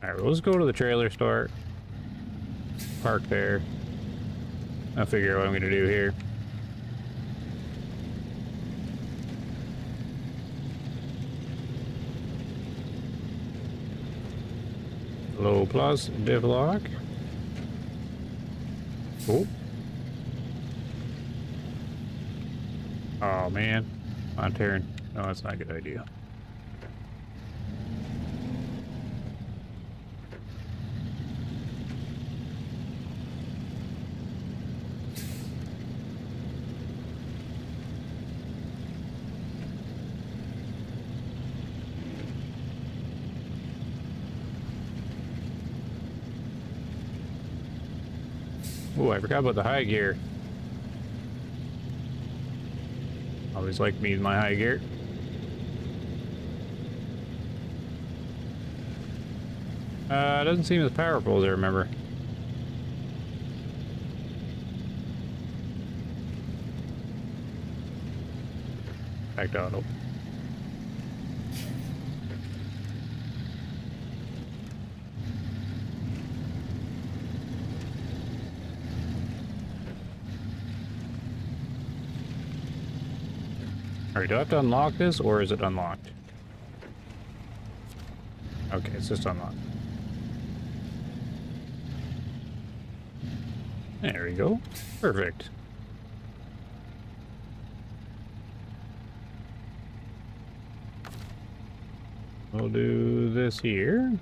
Alright, well, let's go to the trailer store. Park there. I'll figure out what I'm going to do here. Low plus div lock. Oh. Oh man. On turn. No, that's not a good idea. Oh, I forgot about the high gear. Always like me in my high gear. It doesn't seem as powerful as I remember. Back to auto. Alright, do I have to unlock this, or is it unlocked? Okay, it's just unlocked. There we go. Perfect. We'll do this here.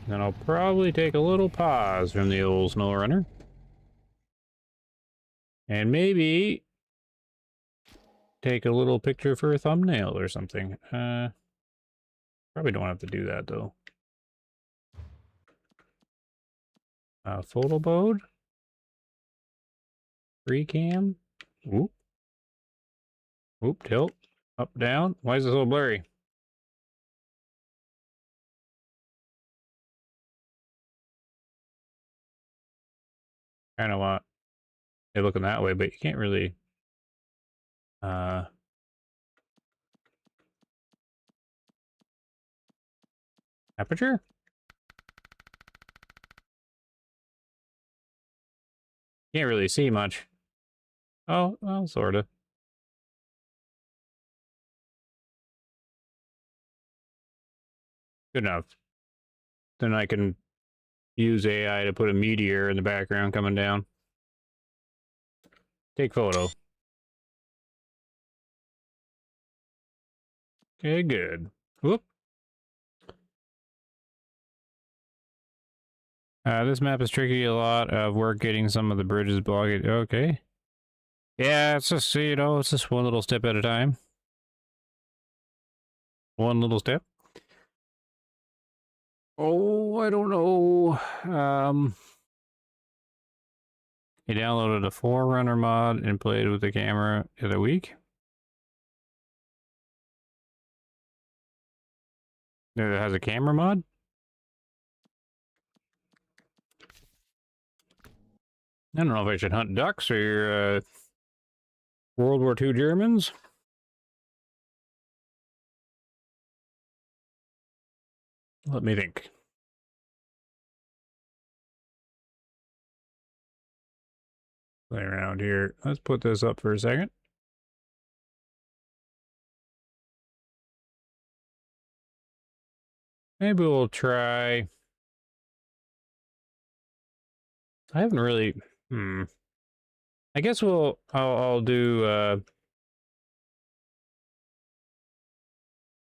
Then I'll probably take a little pause from the old SNOWRUNNER. And maybe take a little picture for a thumbnail or something. Probably don't have to do that though. Photo mode. Free cam. Whoop. Whoop, tilt. Up, down. Why is it so blurry? Kind of want it looking that way, but you can't really aperture? Can't really see much. Oh, well, sorta. Good enough. Then I can use AI to put a meteor in the background coming down. Take photo. Okay, good. Whoop. This map is tricky. A lot of work getting some of the bridges blocked. Okay. Yeah, it's just, you know, it's just one little step at a time. One little step. Oh, I don't know. He downloaded a Forerunner mod and played with the camera in a week. It has a camera mod? I don't know if I should hunt ducks or World War II Germans. Let me think. Play around here. Let's put this up for a second. Maybe we'll try. I haven't really I guess I'll do,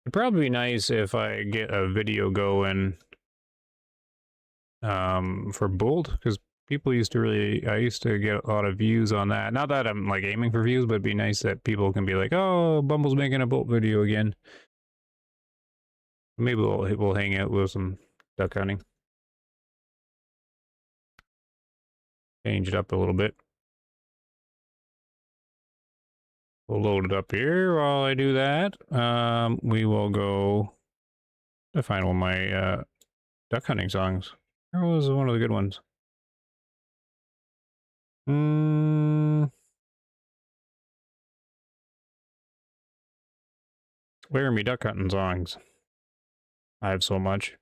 it'd probably be nice if I get a video going, for BULT, because I used to get a lot of views on that. Not that I'm like aiming for views, but it'd be nice that people can be like, oh, Bumble's making a BULT video again. Maybe we'll hang out with some duck hunting. Change it up a little bit. We'll load it up here. While I do that, we will go to find one of my duck hunting songs. Where was one of the good ones? Where are me duck hunting songs? I have so much.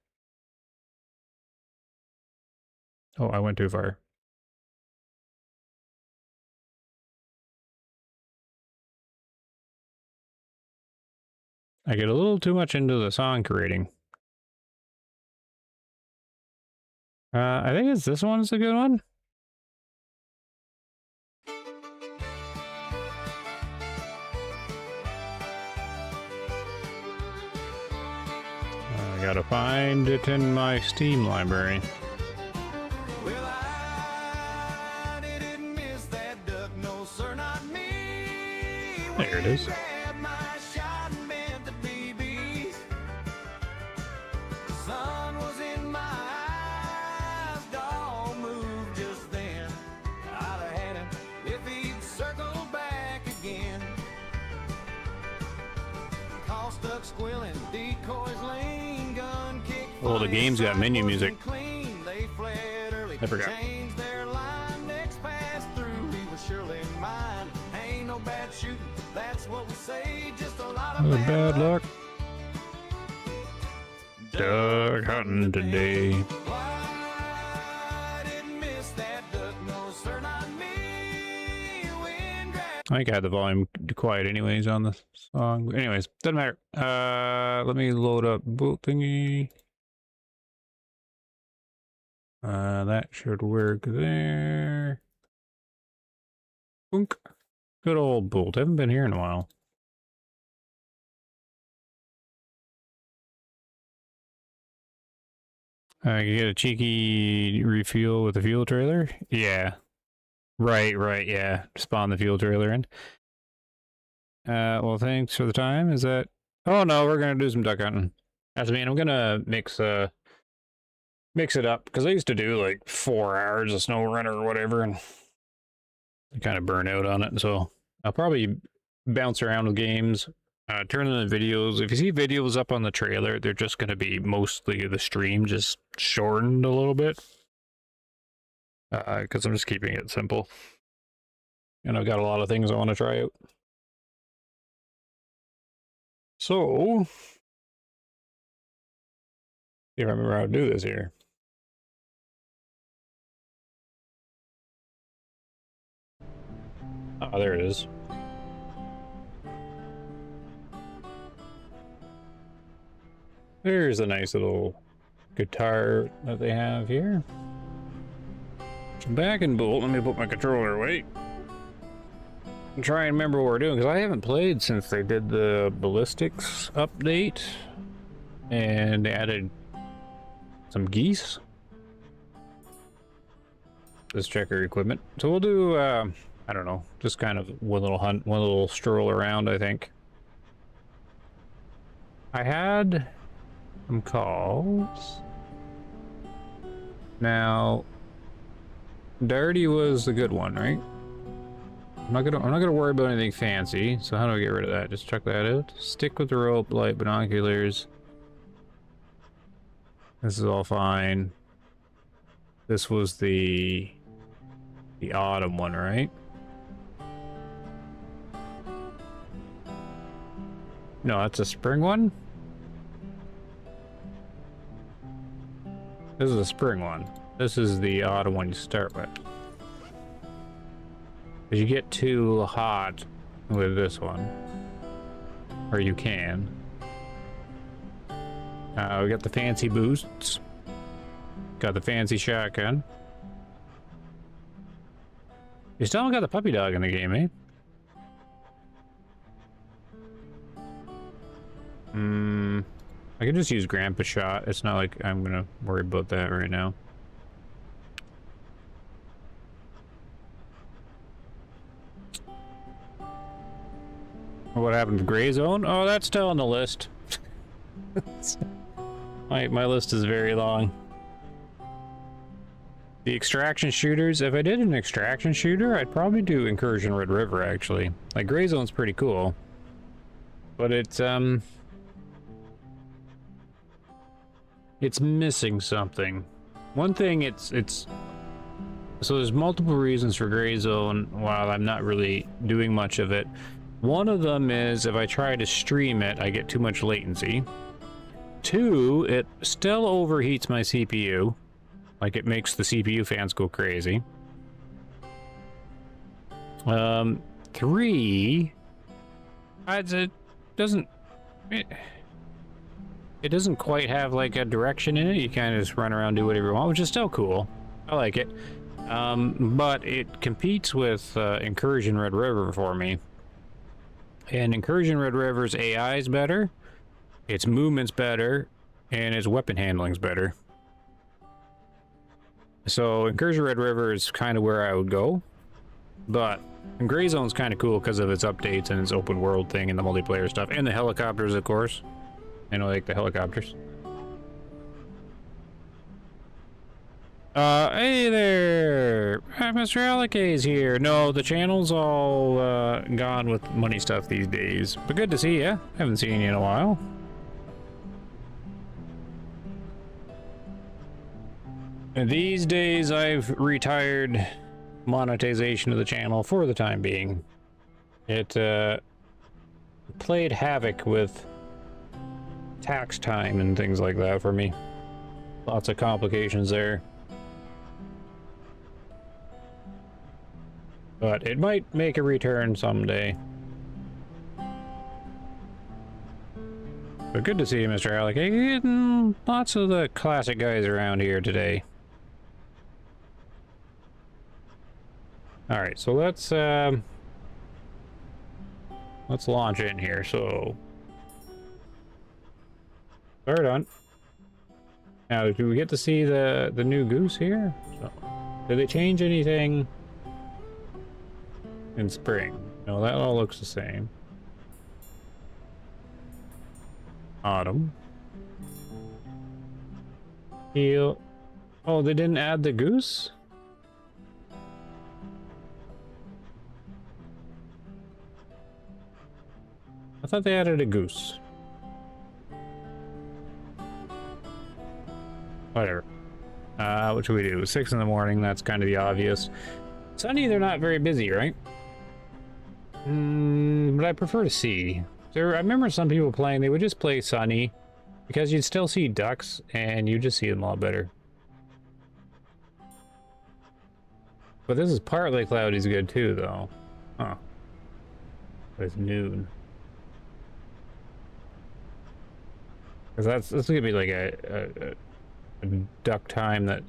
Oh, I went too far. I get a little too much into the song creating. I think it's this one's a good one. I gotta find it in my Steam library. Well, I didn't miss that duck, no sir, not me. There it is. Grabbed my shot and bent the BB. The sun was in my eyes, dog moved just then. I'd have had him if he'd circled back again. Call stuck squilling, decoys lane, gun kick. Oh, the game's got menu music. They fled early. I forgot. Changed their line, next pass through, he was surely mine. Ain't no bad shooting, that's what we say, just a lot of Bad luck. Duck hunting today. Why didn't miss that duck, no sir, not me. Wind grabbed I think I had the volume quiet anyways on the song. Anyways, doesn't matter. Let me load up BULT thingy. That should work there. Boonk. Good old BULT. Haven't been here in a while. You get a cheeky refuel with the fuel trailer? Yeah. Right, yeah. Spawn the fuel trailer in. Well, thanks for the time. Is that... Oh, no, we're gonna do some duck hunting. That's me, and I'm gonna mix it up, because I used to do like 4 hours of SNOWRUNNER or whatever, and I kind of burn out on it, so I'll probably bounce around with games, turn in the videos. If you see videos up on the trailer, they're just going to be mostly the stream, just shortened a little bit, because I'm just keeping it simple, and I've got a lot of things I want to try out. So, if I remember how to do this here. Oh, there it is. There's a nice little guitar that they have here. Back in BULT, let me put my controller away and try and remember what we're doing, because I haven't played since they did the ballistics update and they added some geese. This checker equipment. So we'll do, I don't know, just kind of one little hunt, one little stroll around, I think. I had some calls. Now, Darty was the good one, right? I'm not gonna worry about anything fancy. So how do I get rid of that? Just check that out. Stick with the rope, light binoculars. This is all fine. This was the autumn one, right? No, that's a spring one. This is a spring one. This is the autumn one you start with. Because you get too hot with this one. Or you can. We got the fancy boosts. Got the fancy shotgun. You still haven't got the puppy dog in the game, eh? I can just use Grandpa Shot. It's not like I'm gonna worry about that right now. What happened to Gray Zone? Oh, that's still on the list. My list is very long. The extraction shooters, if I did an extraction shooter, I'd probably do Incursion Red River, actually. Like, Gray Zone's pretty cool. But it's missing something. One thing, so there's multiple reasons for Gray Zone while I'm not really doing much of it. One of them is if I try to stream it, I get too much latency. Two, it still overheats my CPU. Like, it makes the CPU fans go crazy. Three, it doesn't quite have like a direction in it. You kind of just run around, do whatever you want, which is still cool. I like it. But it competes with Incursion Red River for me. And Incursion Red River's AI is better, its movement's better, and its weapon handling's better. So Incursion Red River is kind of where I would go. But Gray Zone's kind of cool because of its updates and its open world thing and the multiplayer stuff. And the helicopters, of course. I know, like the helicopters. Hey there! Mr. Alikay's here. No, the channel's all gone with money stuff these days. But good to see ya. Haven't seen you in a while. And these days I've retired monetization of the channel for the time being. It played havoc with tax time and things like that for me. Lots of complications there. But it might make a return someday. But good to see you, Mr. Alec. Getting lots of the classic guys around here today. Alright, so let's launch in here. So start on. Now, do we get to see the new goose here? So, did they change anything in spring? No, that all looks the same. Autumn. Heel. Oh, they didn't add the goose? I thought they added a goose. Whatever. What should we do? 6 in the morning, that's kind of the obvious. Sunny, they're not very busy, right? But I prefer to see. I remember some people playing, they would just play sunny because you'd still see ducks and you just see them a lot better. But this is partly cloudy is good too, though. Huh. But it's noon. Because that's gonna be like a duck time that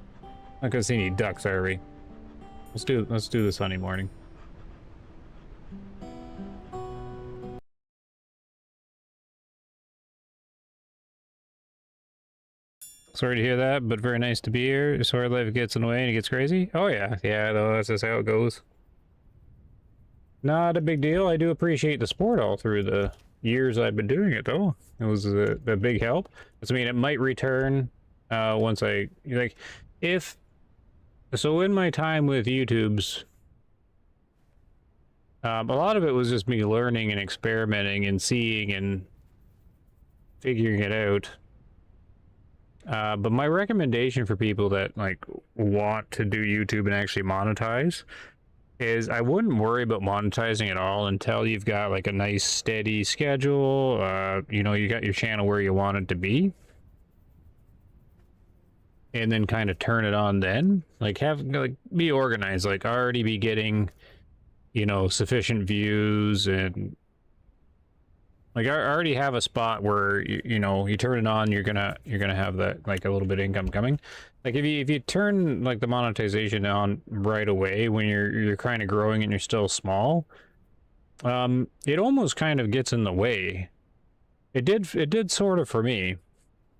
not gonna see any ducks, are we? Let's do the sunny morning. Sorry to hear that, but very nice to be here. Sorry life gets in the way and it gets crazy. Oh yeah, though that's just how it goes. Not a big deal. I do appreciate the support all through the years I've been doing it, though. It was a big help. I mean, it might return once I like if so. In my time with YouTube's, a lot of it was just me learning and experimenting and seeing and figuring it out. But my recommendation for people that like want to do YouTube and actually monetize is I wouldn't worry about monetizing at all until you've got like a nice steady schedule. You know, you got your channel where you want it to be, and then kind of turn it on then. Like be organized, like already be getting, you know, sufficient views and Like I already have a spot where you know you turn it on, you're gonna have that like a little bit of income coming. Like if you turn like the monetization on right away when you're kind of growing and you're still small, it almost kind of gets in the way. It did sort of for me,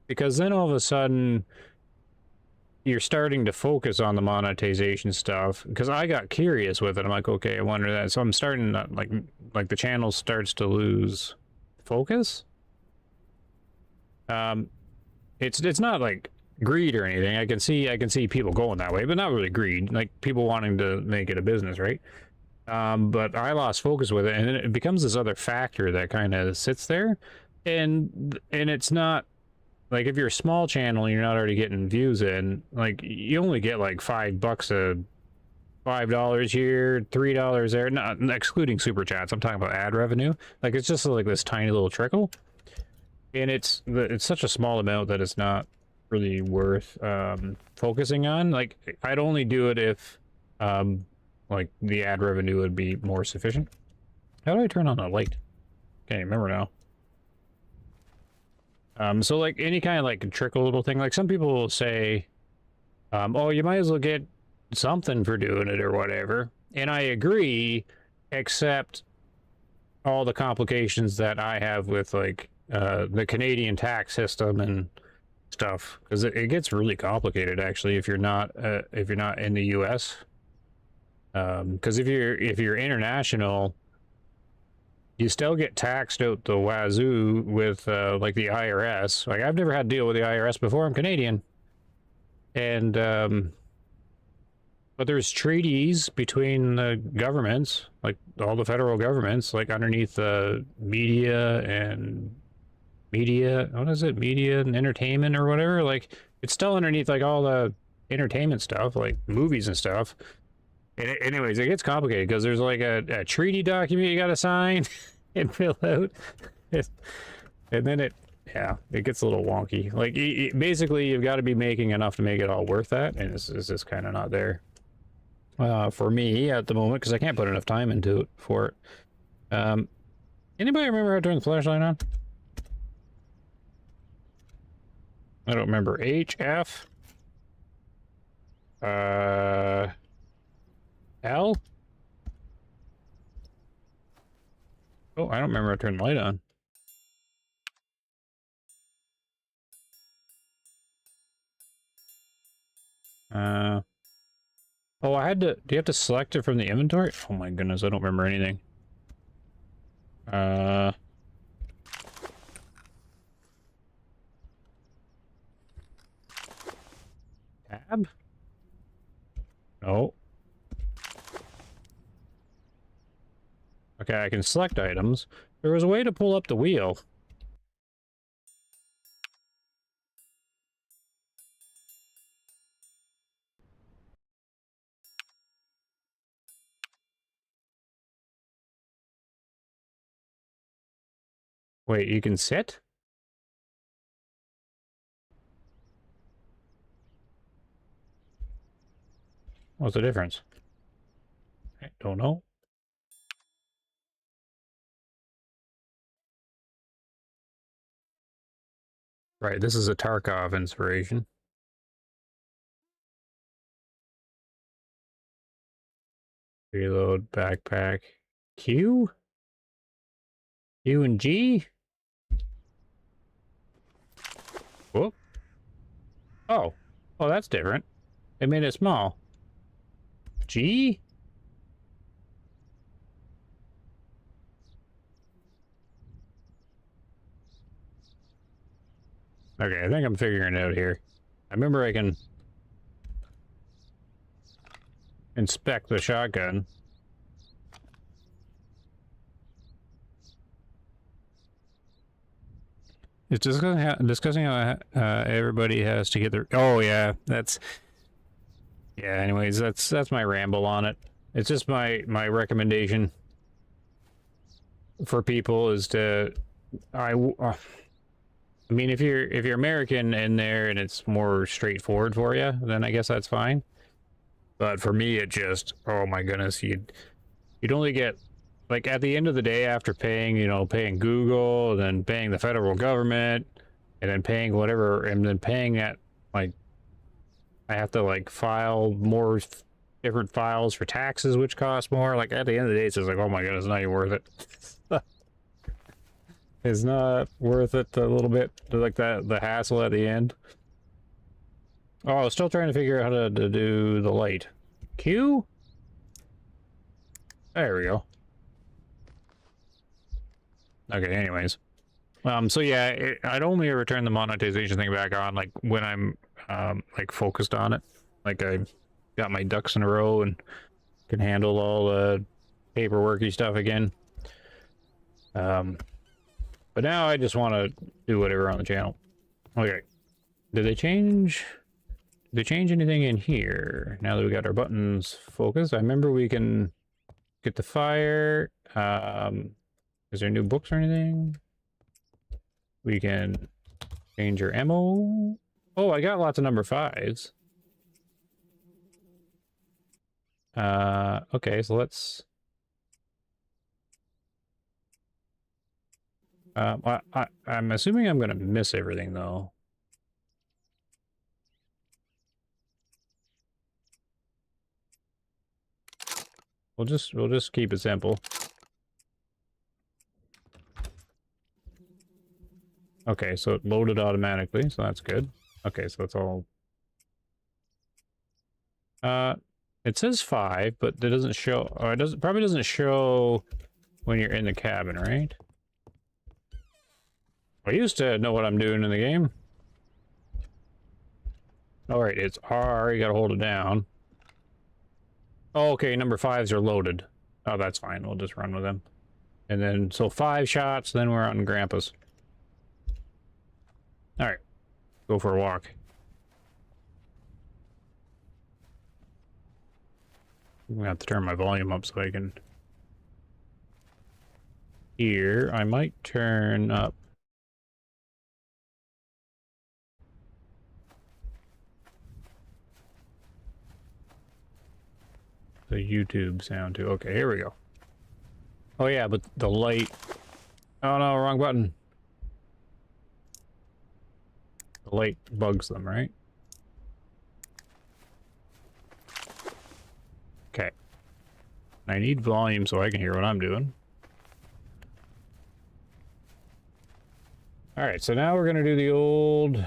because then all of a sudden you're starting to focus on the monetization stuff, because I got curious with it. I'm like, okay, I wonder that. So I'm starting to, like the channel starts to lose focus. It's not like greed or anything. I can see people going that way, but not really greed. Like people wanting to make it a business, right? But I lost focus with it, and then it becomes this other factor that kind of sits there, and it's not like if you're a small channel and you're not already getting views in, like you only get like $5 $5 here, $3 there, not excluding super chats. I'm talking about ad revenue. Like it's just like this tiny little trickle, and it's such a small amount that it's not really worth focusing on. Like I'd only do it if like the ad revenue would be more sufficient. How do I turn on the light? Can't remember now. So like any kind of like trickle little thing, like some people will say, oh, you might as well get something for doing it or whatever. And I agree, except all the complications that I have with like the Canadian tax system and stuff, because it gets really complicated actually if you're not in the US. Because if you're international, you still get taxed out the wazoo with like the IRS. Like I've never had to deal with the IRS before. I'm Canadian, and but there's treaties between the governments, like all the federal governments, like underneath the media and what is it, media and entertainment or whatever. Like it's still underneath like all the entertainment stuff, like movies and stuff. And anyways, it gets complicated because there's like a treaty document you got to sign and fill out, and then it gets a little wonky. Like basically, you've got to be making enough to make it all worth that, and it's just kind of not there for me at the moment because I can't put enough time into it for it. Anybody remember how to turn the flashlight on? I don't remember. HF. L? Oh, I don't remember how to turn the light on. Oh, I had to... Do you have to select it from the inventory? Oh my goodness, I don't remember anything. Tab? No. Okay, I can select items. There was a way to pull up the wheel. Wait, you can sit? What's the difference? I don't know. Right, this is a Tarkov inspiration. Reload, backpack. Q? Q and G? Whoop. Oh. Oh, that's different. They made it small. G? Okay, I think I'm figuring it out here. I remember I can inspect the shotgun. It's discussing how everybody has to get their... Oh, yeah, that's... Yeah, anyways, that's my ramble on it. It's just my recommendation for people is to... I mean, if you're American in there and it's more straightforward for you, then I guess that's fine. But for me, it just... Oh, my goodness, you'd only get like at the end of the day, after paying, you know, paying Google, and then paying the federal government, and then paying whatever, and then paying that, like, I have to like file more different files for taxes, which cost more. Like at the end of the day, it's just like, oh my god, it's not even worth it. It's not worth it a little bit, like that, the hassle at the end. Oh, I was still trying to figure out how to do the light. Q? There we go. Okay, anyways. So yeah, I'd only ever turn the monetization thing back on, like, when I'm, like, focused on it. Like, I got my ducks in a row and can handle all the paperworky stuff again. But now I just want to do whatever on the channel. Okay. Did they change anything in here? Now that we got our buttons focused, I remember we can get the fire. Is there new books or anything? We can change your ammo. Oh, I got lots of number 5s. Okay, so let's... I'm assuming I'm gonna miss everything, though. We'll just keep it simple. Okay, so it loaded automatically, so that's good. Okay, so that's all. It says 5, but it doesn't show. Oh, it probably doesn't show when you're in the cabin, right? I used to know what I'm doing in the game. All right, it's R. You gotta hold it down. Oh, okay, number 5s are loaded. Oh, that's fine. We'll just run with them. And then, so 5 shots, then we're on Grandpa's. All right, go for a walk. I'm gonna have to turn my volume up so I can hear. I might turn up the YouTube sound too. Okay, here we go. Oh yeah, but the light. Oh no, wrong button. The light bugs them, right? Okay. I need volume so I can hear what I'm doing. Alright, so now we're gonna do the old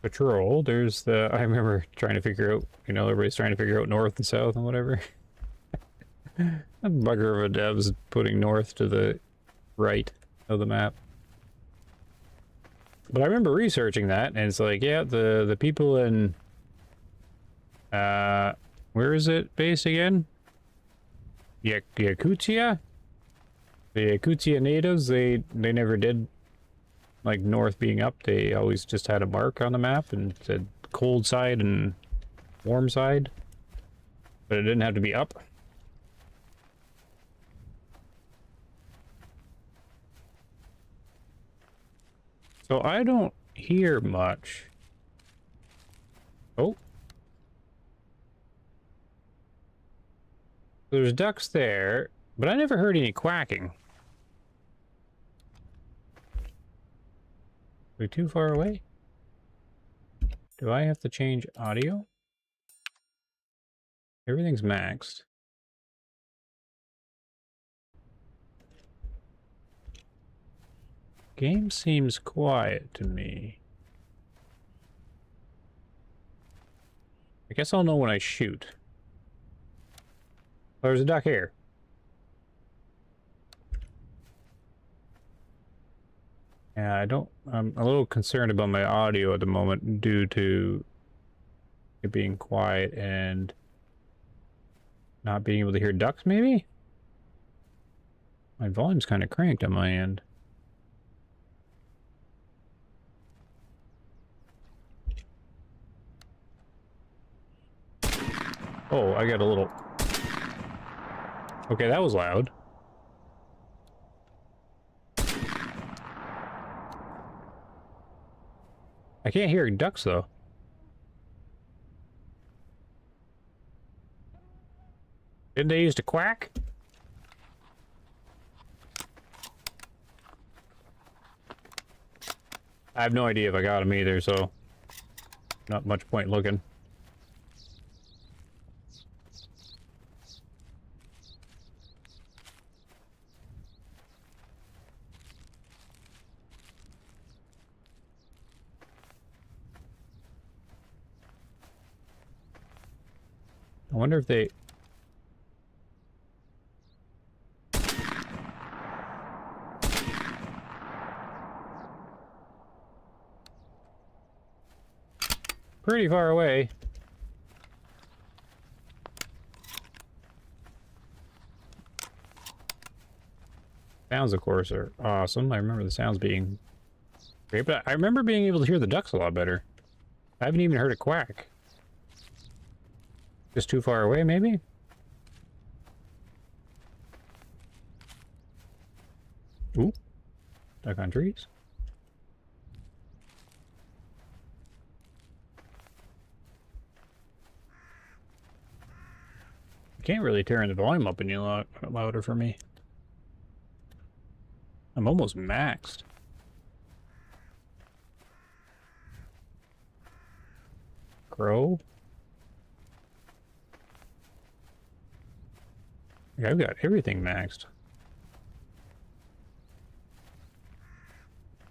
patrol. There's the... I remember trying to figure out, you know, everybody's trying to figure out north and south and whatever. That bugger of a dev's putting north to the right of the map. But I remember researching that, and it's like, yeah, the people in... where is it based again? Yakutia? The Yakutia natives, they never did, like, north being up. They always just had a mark on the map and said cold side and warm side. But it didn't have to be up. So I don't hear much. Oh. There's ducks there, but I never heard any quacking. Are we too far away? Do I have to change audio? Everything's maxed. Game seems quiet to me. I guess I'll know when I shoot. There's a duck here. Yeah, I'm a little concerned about my audio at the moment due to it being quiet and not being able to hear ducks, maybe? My volume's kind of cranked on my end. Oh, I got a little... Okay, that was loud. I can't hear ducks, though. Didn't they used to quack? I have no idea if I got them either, so not much point looking. I wonder if they... Pretty far away. Sounds, of course, are awesome. I remember the sounds being great, but I remember being able to hear the ducks a lot better. I haven't even heard it quack. Just too far away, maybe? Ooh. Duck on trees. Can't really turn the volume up any louder for me. I'm almost maxed. Crow. I've got everything maxed.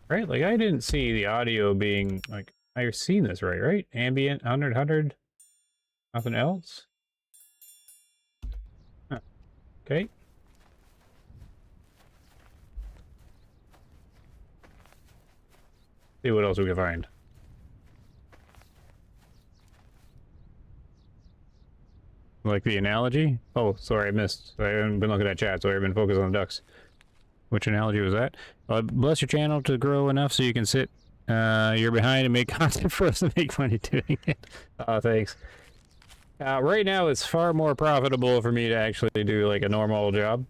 Right? Like, I didn't see the audio being, like, I've seen this right? Ambient, 100, nothing else? Huh. Okay. See what else we can find. Like the analogy? Oh, sorry, I missed. I haven't been looking at chat, so I've been focused on the ducks. Which analogy was that? Bless your channel to grow enough so you can sit you're behind and make content for us to make money doing it. Thanks. Right now, it's far more profitable for me to actually do like a normal job.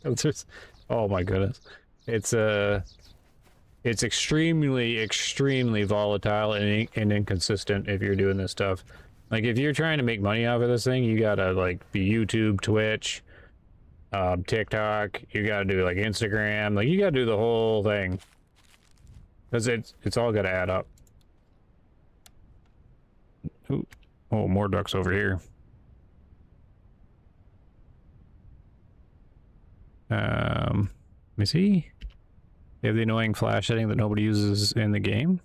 It's just, oh my goodness. It's extremely volatile and inconsistent if you're doing this stuff. Like, if you're trying to make money off of this thing, you gotta, like, be YouTube, Twitch, TikTok, you gotta do, like, Instagram, like, you gotta do the whole thing. Because it's all gotta add up. Ooh. Oh, more ducks over here. Let me see. They have the annoying flash setting that nobody uses in the game.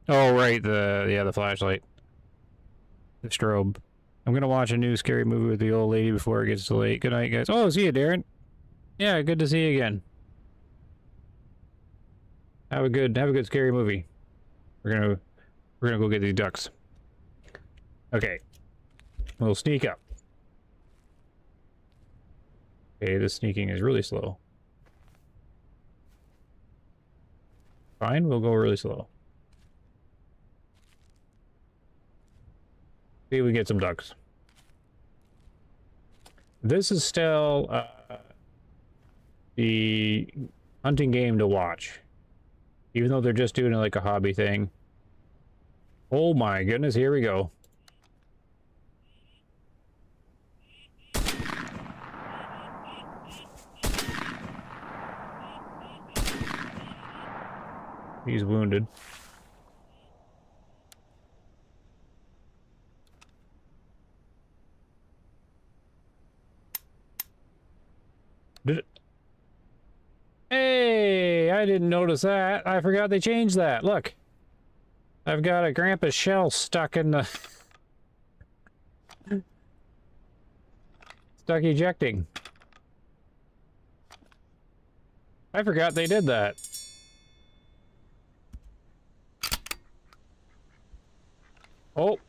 Oh, right, the flashlight. The strobe. I'm gonna watch a new scary movie with the old lady before it gets too late. Good night, guys. Oh, see you, Darren. Yeah, good to see you again. Have a good scary movie. We're gonna go get these ducks. Okay. We'll sneak up. Okay, this sneaking is really slow. Fine, we'll go really slow. See if we get some ducks. This is still the hunting game to watch. Even though they're just doing it like a hobby thing. Oh my goodness, here we go. He's wounded. Did it? Hey, I didn't notice that. I forgot they changed that. Look. I've got a grandpa's shell stuck in the... stuck ejecting. I forgot they did that. Oh.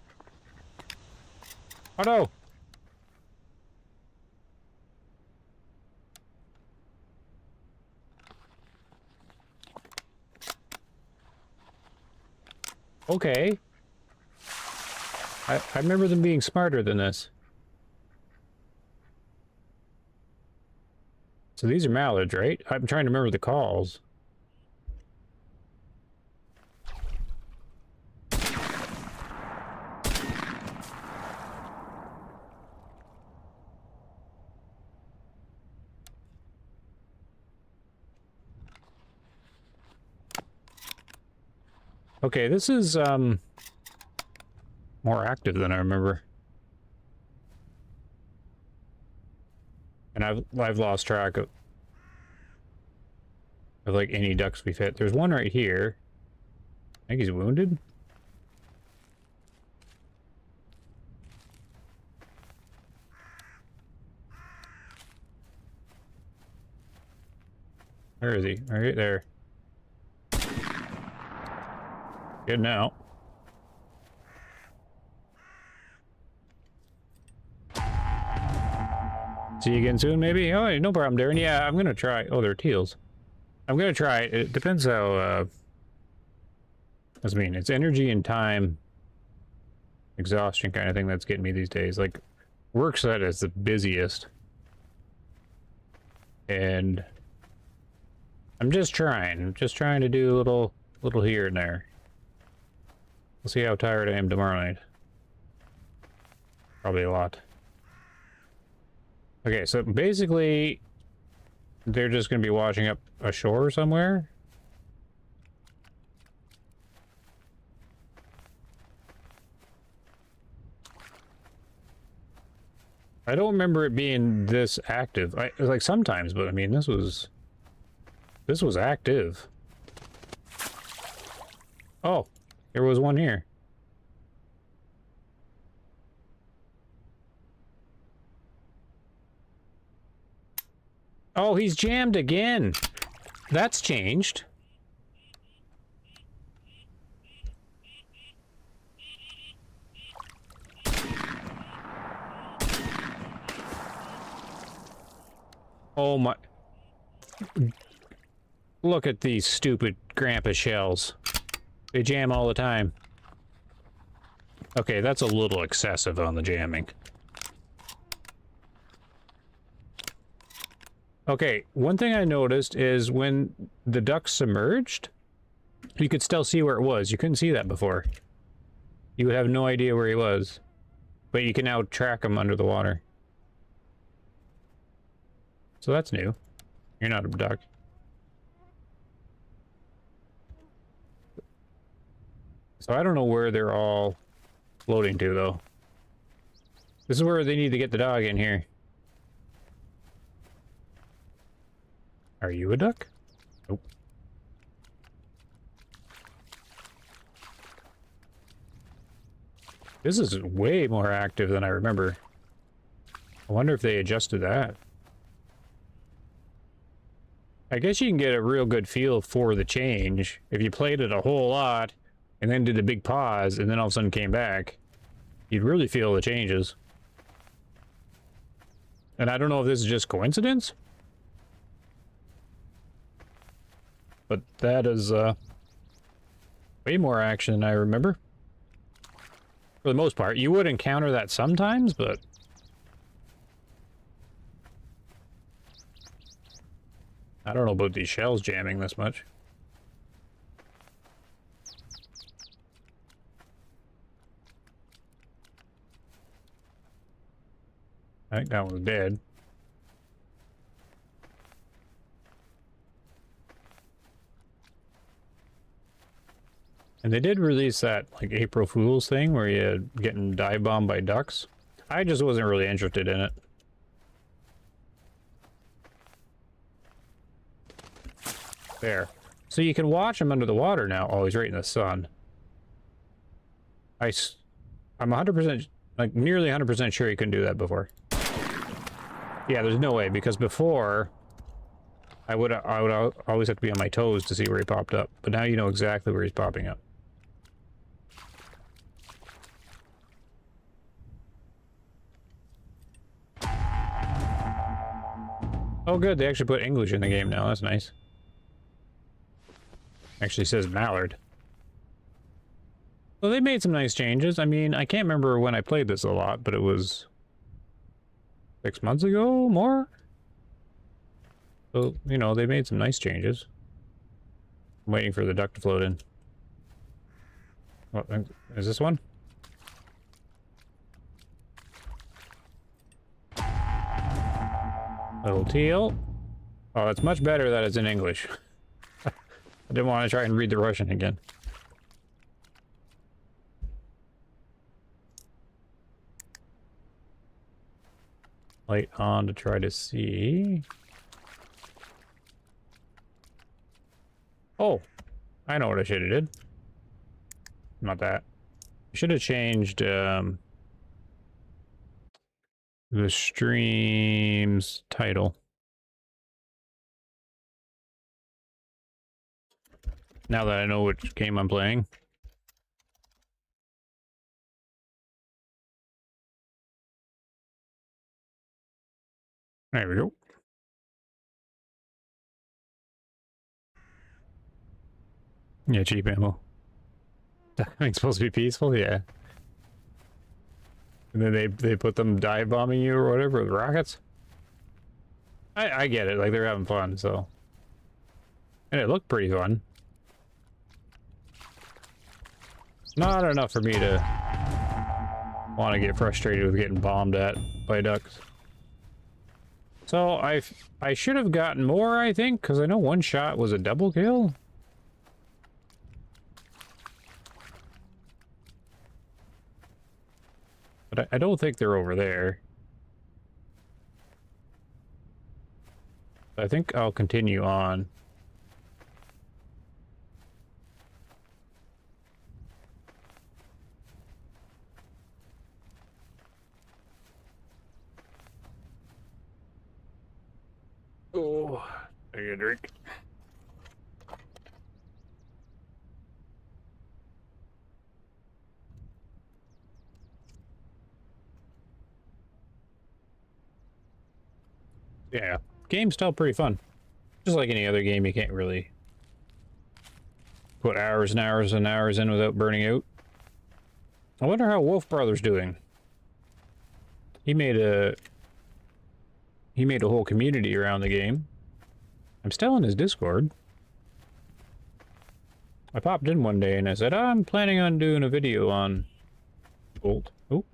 Oh no. Okay. I remember them being smarter than this. So these are mallards, right? I'm trying to remember the calls. Okay, this is more active than I remember. And I've lost track of like any ducks we've hit. There's one right here. I think he's wounded. Where is he? Right there. Good now. See you again soon, maybe? Oh, no problem, Darren. Yeah, I'm gonna try. Oh, they're teals. I'm gonna try. It depends how, I mean, it's energy and time exhaustion kind of thing that's getting me these days. Like, work set is the busiest. And I'm just trying to do a little here and there. We'll see how tired I am tomorrow night. Probably a lot. Okay, so basically, they're just going to be washing up ashore somewhere. I don't remember it being this active. Like sometimes, but I mean, this was active. Oh, there was one here. Oh, he's jammed again. That's changed. Oh my... Look at these stupid grandpa shells. They jam all the time. Okay, that's a little excessive on the jamming. Okay, one thing I noticed is when the duck submerged, you could still see where it was. You couldn't see that before. You would have no idea where he was. But you can now track him under the water. So that's new. You're not a duck. So I don't know where they're all floating to, though. This is where they need to get the dog in here. Are you a duck? Nope. This is way more active than I remember. I wonder if they adjusted that. I guess you can get a real good feel for the change if you played it a whole lot and then did a big pause and then all of a sudden came back. You'd really feel the changes. And I don't know if this is just coincidence, but that is way more action than I remember. For the most part, you would encounter that sometimes, but I don't know about these shells jamming this much. I think that one's dead. And they did release that, like, April Fool's thing where you're getting dive bombed by ducks. I just wasn't really interested in it. There. So you can watch him under the water now. Oh, he's right in the sun. I'm 100%, like, nearly 100% sure you couldn't do that before. Yeah, there's no way, because before, I would always have to be on my toes to see where he popped up. But now you know exactly where he's popping up. Oh good, they actually put English in the game now, that's nice. Actually says mallard. Well, they made some nice changes. I mean, I can't remember when I played this a lot, but it was 6 months ago, more? So, you know, they made some nice changes. I'm waiting for the duck to float in. What, is this one? Little teal. Oh, it's much better that it's in English. I didn't want to try and read the Russian again. light on to try to see. Oh, I know what I should have did. Not that. I should have changed the stream's title. Now that I know which game I'm playing. There we go. Yeah, cheap ammo. It's supposed to be peaceful, yeah. And then they put them dive bombing you or whatever with rockets. I get it, like they're having fun, so. And it looked pretty fun. Not enough for me to want to get frustrated with getting bombed at by ducks. So I should have gotten more, I think, because I know one shot was a double kill. But I don't think they're over there. I think I'll continue on. Oh, take a drink. Yeah, game's still pretty fun. Just like any other game, you can't really put hours and hours and hours in without burning out. I wonder how Wolf Brother's doing. He made a whole community around the game. I'm still in his Discord. I popped in one day and I said, I'm planning on doing a video on BULT. Oh.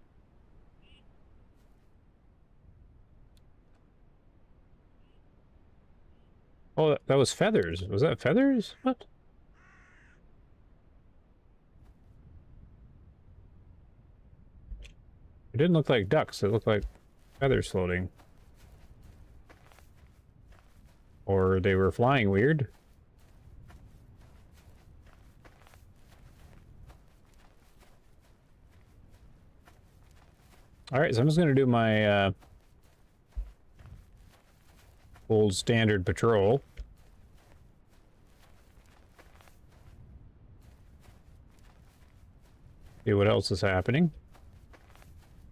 Oh, that was feathers. Was that feathers? What? It didn't look like ducks. It looked like feathers floating. Or they were flying weird. Alright, so I'm just going to do my old standard patrol. See what else is happening.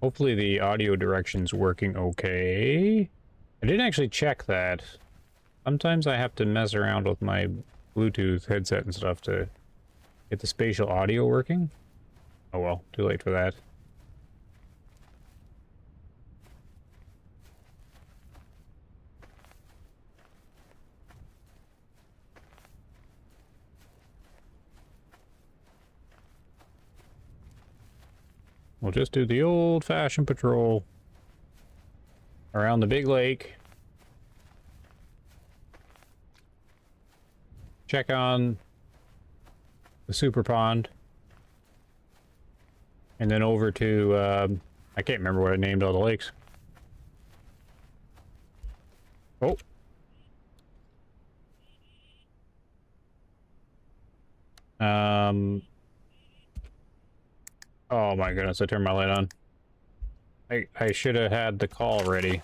Hopefully the audio direction's working okay. I didn't actually check that. Sometimes I have to mess around with my Bluetooth headset and stuff to get the spatial audio working. Oh well, too late for that. We'll just do the old-fashioned patrol around the big lake. Check on the super pond. And then over to, I can't remember what I named all the lakes. Oh. Oh my goodness, I turned my light on. I should have had the call ready.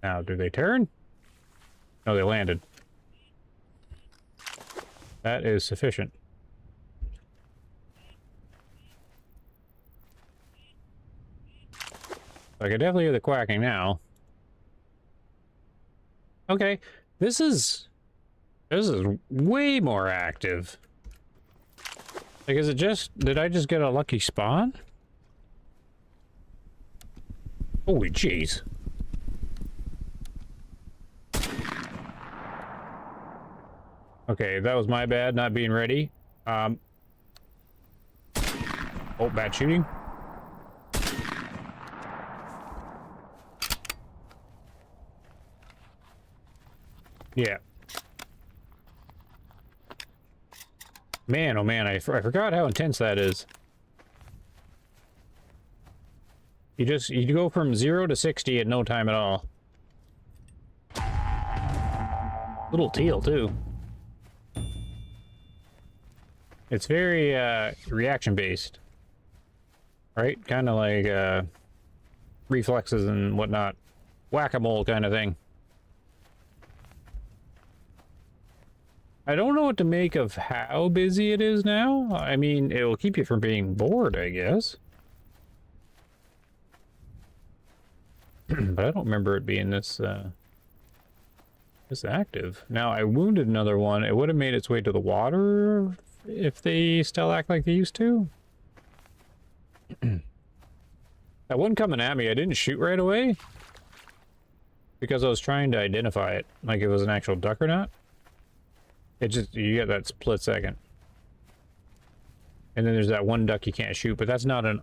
Now, do they turn? No, they landed. That is sufficient. I can definitely hear the quacking now. Okay, this is way more active. Like, is it just... Did I just get a lucky spawn? Holy jeez. Okay, that was my bad, not being ready. Oh, bad shooting. Yeah. Man, oh man, I forgot how intense that is. You go from 0 to 60 in no time at all. Little teal too. It's very reaction based, right? Kind of like reflexes and whatnot, whack-a-mole kind of thing. I don't know what to make of how busy it is now. I mean, it will keep you from being bored, I guess. But I don't remember it being this this active. Now, I wounded another one. It would have made its way to the water if they still act like they used to. That one coming at me, I didn't shoot right away because I was trying to identify it, like it was an actual duck or not. It just, you get that split second. And then there's that one duck you can't shoot, but that's not an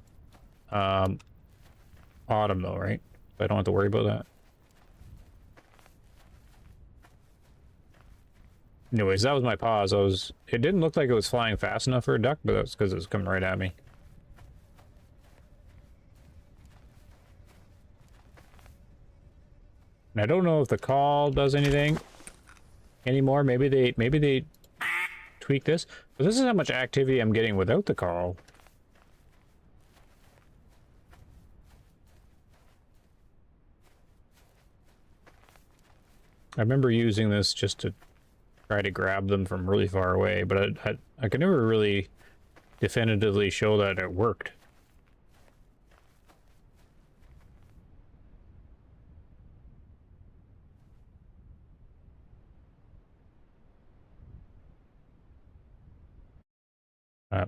autumn though, right? So I don't have to worry about that. Anyways, that was my pause. It didn't look like it was flying fast enough for a duck, but that's because it was coming right at me. And I don't know if the call does anything anymore. Maybe they tweak this. But this is how much activity I'm getting without the call. I remember using this just to try to grab them from really far away, but I could never really definitively show that it worked.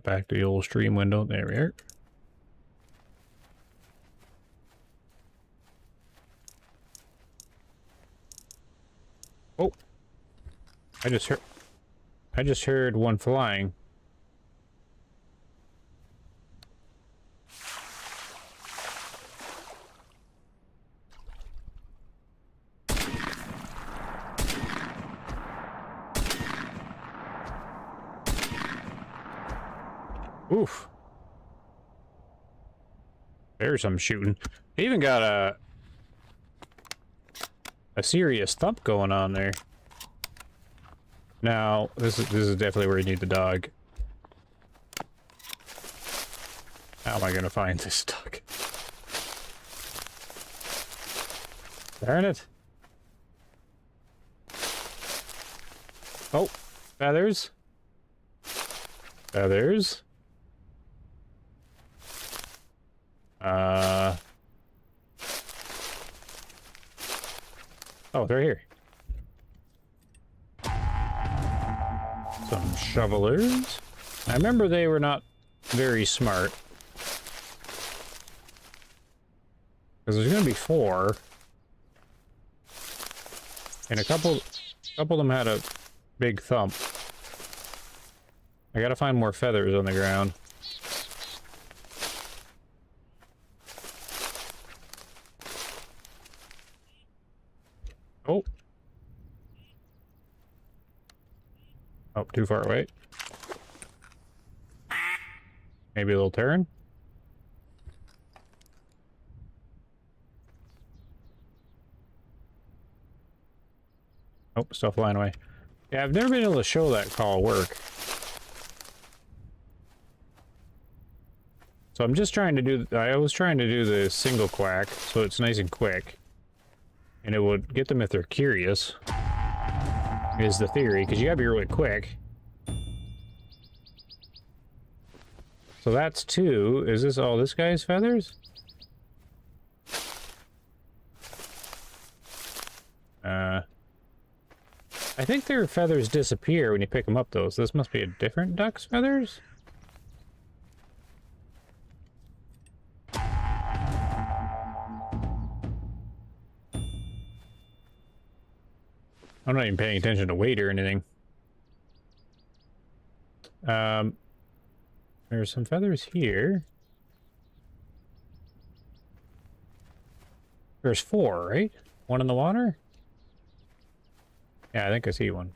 Back to the old stream window. There we are. Oh, I just heard one flying. Oof. There's some shooting. They even got a serious thump going on there. Now, this is definitely where you need the dog. How am I gonna find this duck? Darn it. Oh, feathers. Feathers. Oh, they're here. Some shovelers. I remember they were not very smart. Because there's gonna be 4. And a couple of them had a big thump. I gotta find more feathers on the ground. Oh. Oh, too far away. Maybe a little turn. Oh, still flying away. Yeah, I've never been able to show that call work. So I'm just trying to do, I was trying to do the single quack, so it's nice and quick. And it would get them if they're curious, is the theory, because you gotta be really quick. So that's 2. Is this all this guy's feathers? I think their feathers disappear when you pick them up, though, so this must be a different duck's feathers? I'm not even paying attention to weight or anything. There's some feathers here. There's 4, right? 1 in the water? Yeah, I think I see one.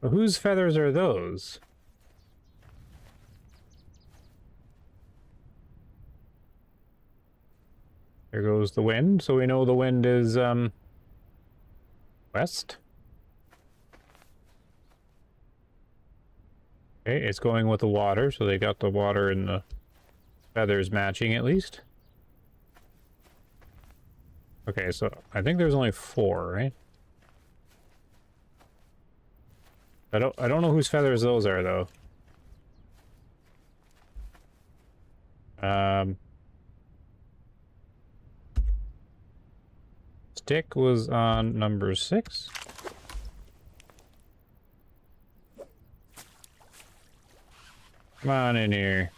But whose feathers are those? There goes the wind, so we know the wind is, west. Okay, it's going with the water, so they got the water and the feathers matching at least. Okay, so I think there's only 4, right? I don't know whose feathers those are though. Stick was on number 6. Come on in here.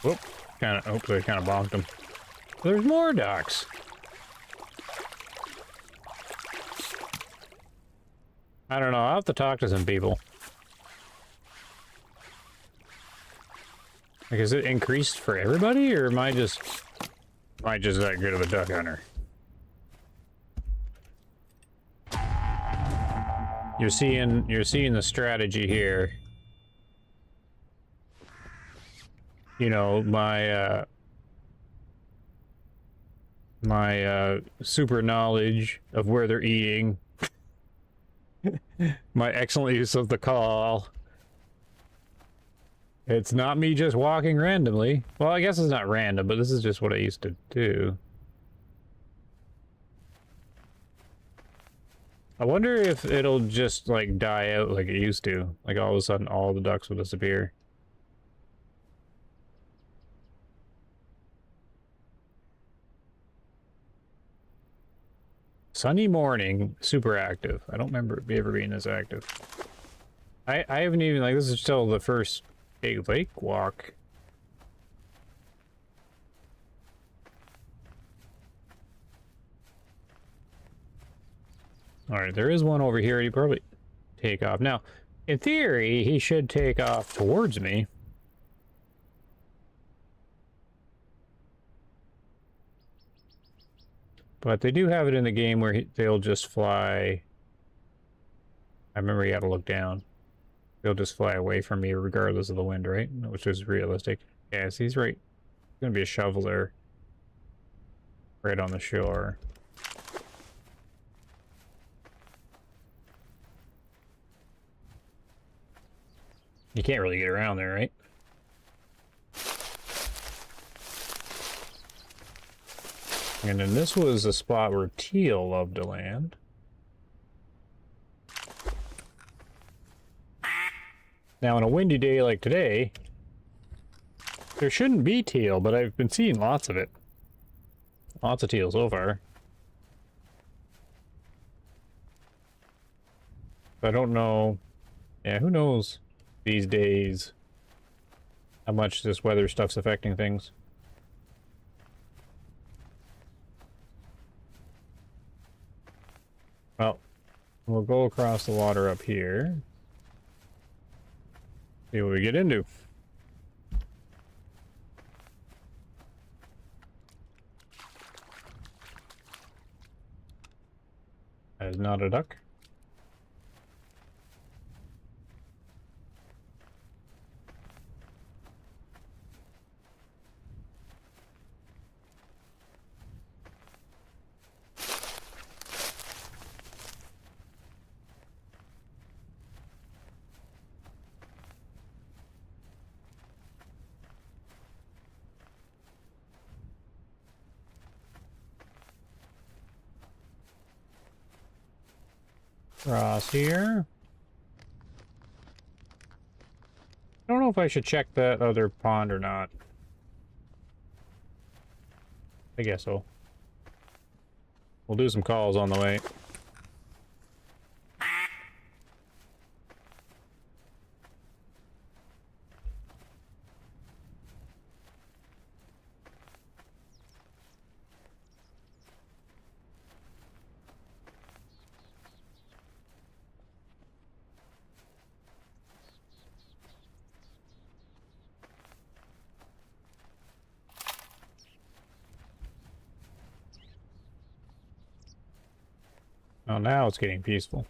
Whoop. Kinda, oh, they kinda bonked him. There's more ducks. I don't know, I'll have to talk to some people. Like, is it increased for everybody, or am I just that good of a duck hunter? You're seeing the strategy here. You know, my super knowledge of where they're eating. My excellent use of the call. It's not me just walking randomly. Well, I guess it's not random, but this is just what I used to do. I wonder if it'll just, like, die out like it used to. Like, all of a sudden, all the ducks will disappear. Sunny morning, super active. I don't remember it ever being this active. I haven't even, like, this is still the first big lake walk. Alright, there is one over here. He probably take off. Now, in theory, he should take off towards me. But they do have it in the game where they'll just fly. I remember you had to look down. They'll just fly away from me regardless of the wind, right? Which is realistic. Yes, he's right. There's gonna be a shovel there. Right on the shore. You can't really get around there, right? And then this was a spot where teal loved to land. Now, on a windy day like today, there shouldn't be teal, but I've been seeing lots of it. Lots of teal so far. I don't know. Yeah, who knows these days how much this weather stuff's affecting things. Well, we'll go across the water up here. See what we get into. That is not a duck. Cross here. I don't know if I should check that other pond or not. I guess so. We'll do some calls on the way. Oh, now it's getting peaceful.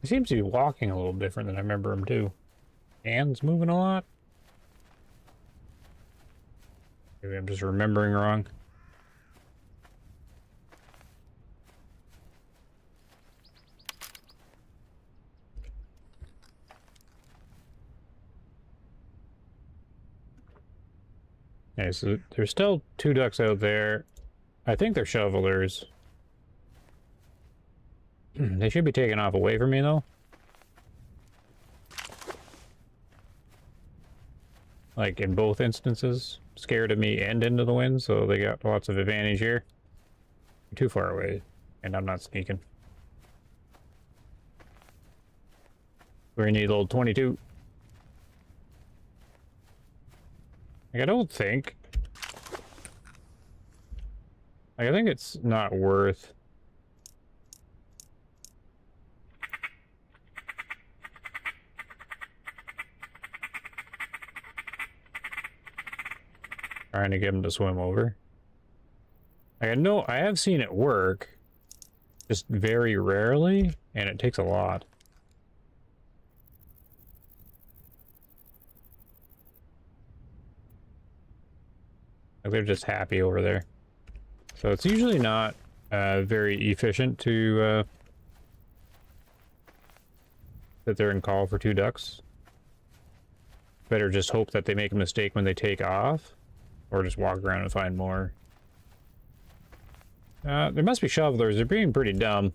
He seems to be walking a little different than I remember him too. Hands moving a lot. Maybe I'm just remembering wrong. Okay, so there's still 2 ducks out there. I think they're shovelers. They should be taken off away from me, though. Like, in both instances. Scared of me and into the wind, so they got lots of advantage here. I'm too far away, and I'm not sneaking. We need old 22. Like, I don't think... Like, I think it's not worth... trying to get him to swim over. Like, I know I have seen it work, just very rarely, and it takes a lot. Like, they're just happy over there. So it's usually not very efficient to sit there and call for 2 ducks. Better just hope that they make a mistake when they take off. Or just walk around and find more. There must be shovelers. They're being pretty dumb.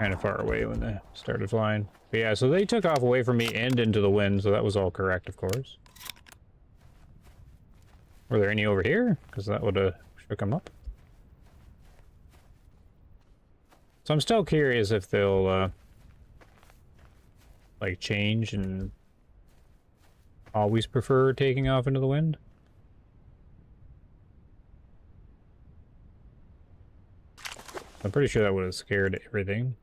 Kind of far away when they started flying. But yeah, so they took off away from me and into the wind, so that was all correct, of course. Were there any over here? Because that would have shook them up. So I'm still curious if they'll... like change and always prefer taking off into the wind. I'm pretty sure that would have scared everything.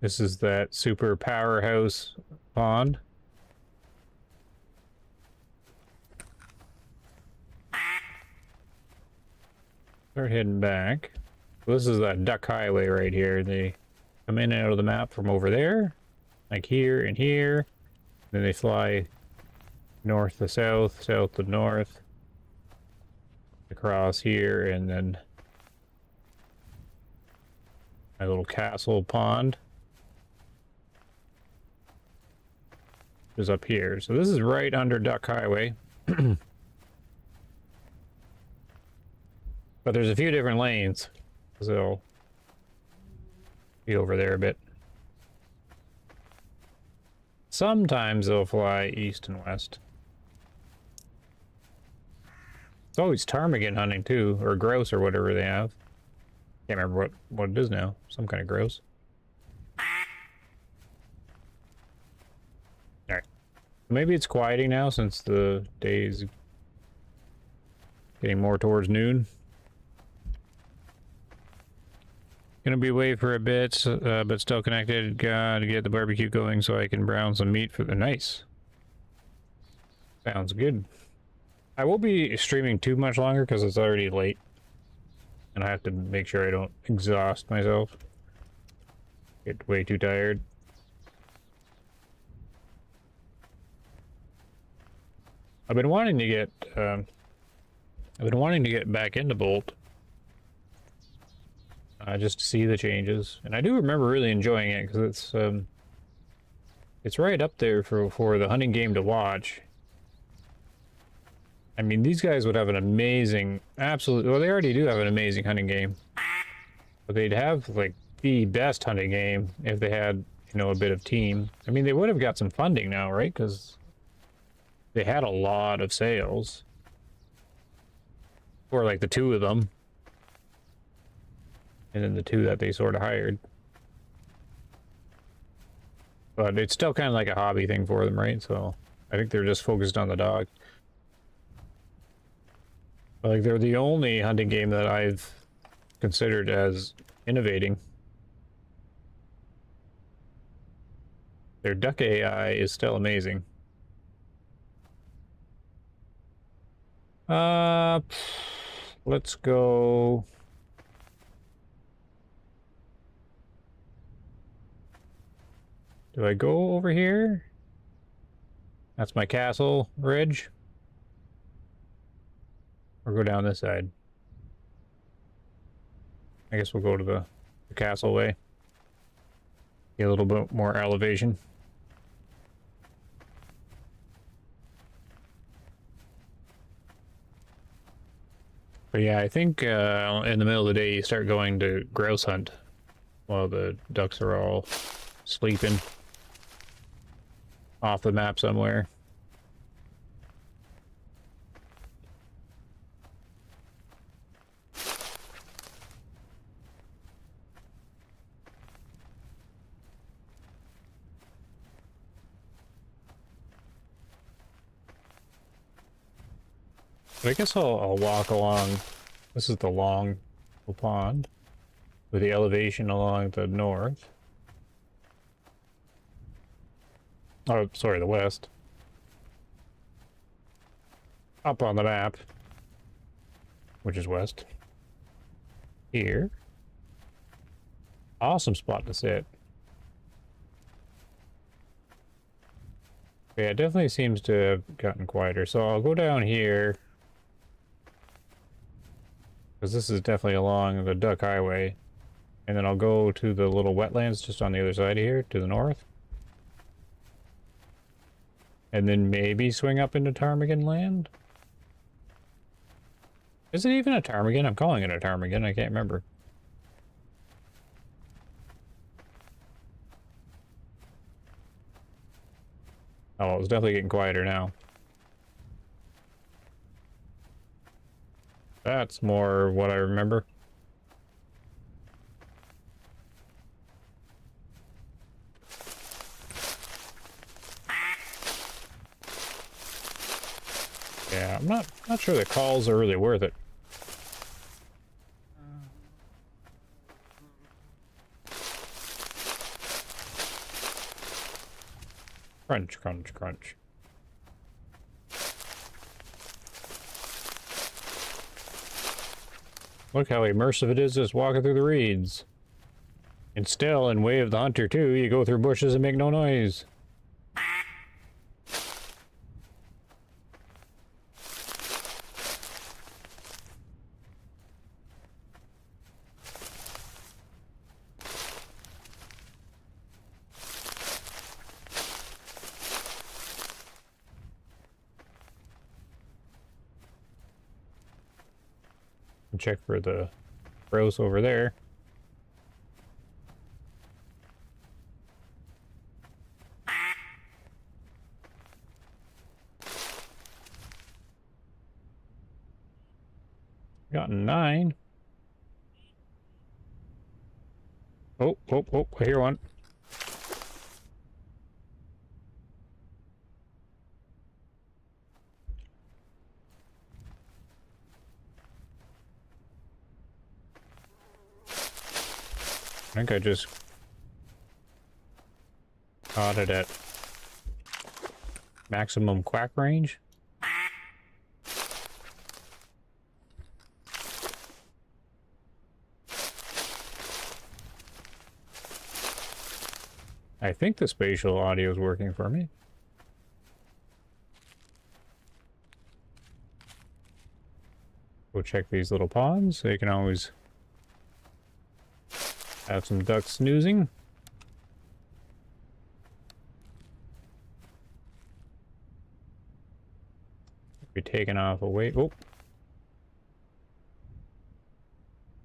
This is that super powerhouse pond. Start heading back. This is that duck highway right here. They come in and out of the map from over there, like here and here. Then they fly north to south, south to north, across here, and then my little castle pond is up here. So this is right under Duck Highway. But there's a few different lanes, so they'll be over there a bit. Sometimes they'll fly east and west. It's always ptarmigan hunting too, or grouse or whatever they have. Can't remember what it is now. Some kind of grouse. Alright. Maybe it's quieting now since the day's getting more towards noon. Gonna be away for a bit, but still connected. Gotta get the barbecue going so I can brown some meat for the nice. Sounds good. I won't be streaming too much longer because it's already late. And I have to make sure I don't exhaust myself. Get way too tired. I've been wanting to get back into BULT. Just to see the changes, and I do remember really enjoying it because it's right up there for the hunting game to watch. I mean, these guys would have an amazing, absolute. Well, they already do have an amazing hunting game, but they'd have like the best hunting game if they had, you know, a bit of team. I mean, they would have got some funding now, right? Because they had a lot of sales, or like the 2 of them. And then the 2 that they sort of hired. But it's still kind of like a hobby thing for them, right? So I think they're just focused on the dog. But like, they're the only hunting game that I've considered as innovating. Their duck AI is still amazing. Uh, let's go. Do I go over here? That's my castle ridge. Or go down this side. I guess we'll go to the castle way. Get a little bit more elevation. But yeah, I think in the middle of the day you start going to grouse hunt while the ducks are all sleeping off the map somewhere. But I guess I'll walk along. This is the long pond with the elevation along the north. Oh, sorry, the west. Up on the map, which is west. Here. Awesome spot to sit. Yeah, it definitely seems to have gotten quieter. So I'll go down here. Because this is definitely along the Duck Highway. And then I'll go to the little wetlands just on the other side here, to the north. And then maybe swing up into Ptarmigan land? Is it even a ptarmigan? I'm calling it a ptarmigan. I can't remember. Oh, it's definitely getting quieter now. That's more what I remember. Yeah, I'm not sure the calls are really worth it. Crunch, crunch, crunch. Look how immersive it is just walking through the reeds. And still, in Way of the Hunter 2, you go through bushes and make no noise. Check for the grouse over there. Got 9. Oh, I hear one. I think I just caught it at maximum quack range. I think the spatial audio is working for me. Go check these little ponds. So you can always have some ducks snoozing. Be taken off away. Oh.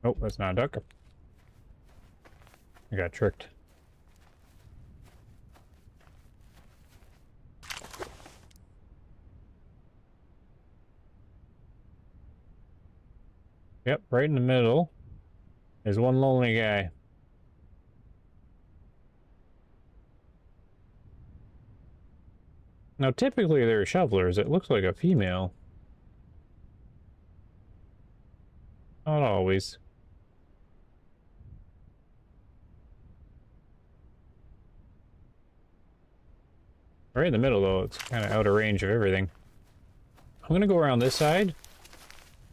Oh, that's not a duck. I got tricked. Yep, right in the middle is one lonely guy. Now, typically they're shovelers. It looks like a female. Not always. Right in the middle, though. It's kind of out of range of everything. I'm going to go around this side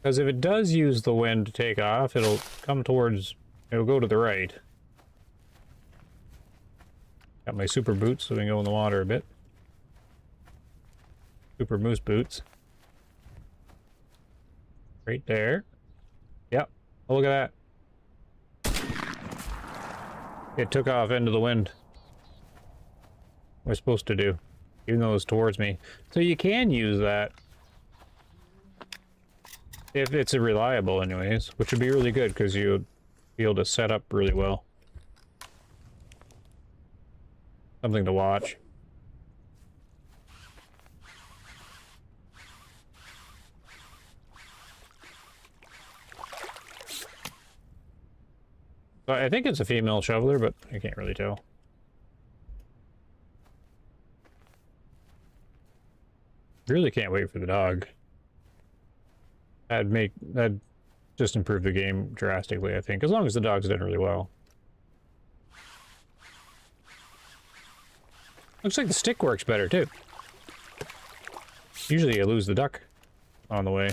Because if it does use the wind to take off, it'll come towards... It'll go to the right. Got my super boots so we can go in the water a bit. Super moose boots. Right there. Yep. Oh, look at that. It took off into the wind. What am I supposed to do? Even though it's towards me. So you can use that. If it's a reliable anyways, which would be really good because you'd be able to set up really well. Something to watch. I think it's a female shoveler, but I can't really tell. Really can't wait for the dog. That'd just improve the game drastically, I think, as long as the dog's done really well. Looks like the stick works better too. Usually you lose the duck on the way.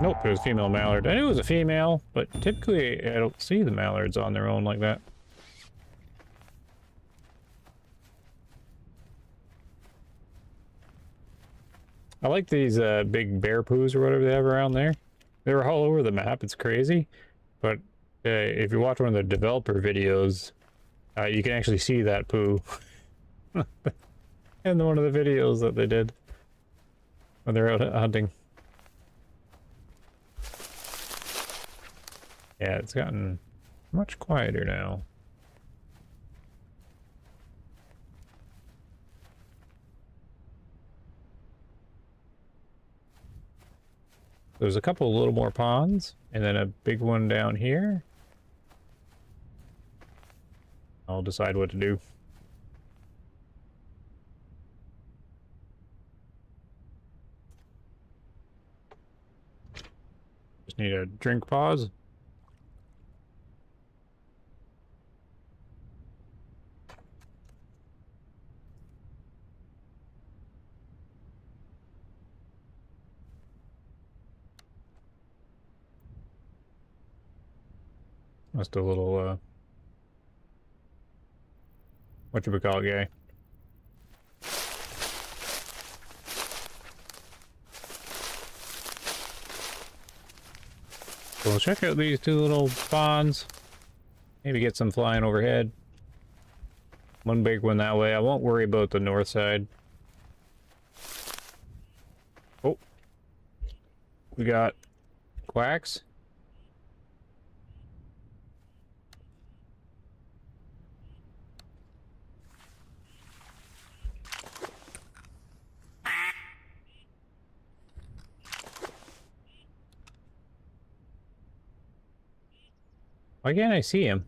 Nope, it was a female mallard. I knew it was a female, but typically I don't see the mallards on their own like that. I like these big bear poos or whatever they have around there. They're all over the map. It's crazy. But if you watch one of the developer videos, you can actually see that poo in one of the videos that they did when they're out hunting. Yeah, it's gotten much quieter now. There's a couple little more ponds, and then a big one down here. I'll decide what to do. Just need a drink pause. Just a little, whatchamacallit guy. So we'll check out these two little ponds. Maybe get some flying overhead. One big one that way. I won't worry about the north side. Oh. We got quacks. Why can't I see him?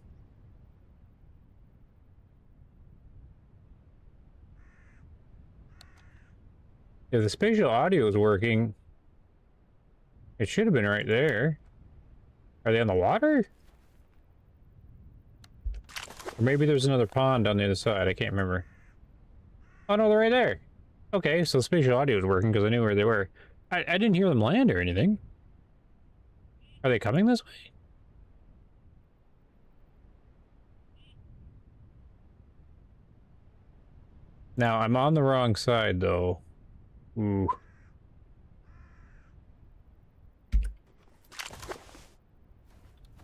If the spatial audio is working, it should have been right there. Are they on the water? Or maybe there's another pond on the other side. I can't remember. Oh no, they're right there. Okay, so spatial audio is working because I knew where they were. I didn't hear them land or anything. Are they coming this way? Now, I'm on the wrong side, though. Ooh.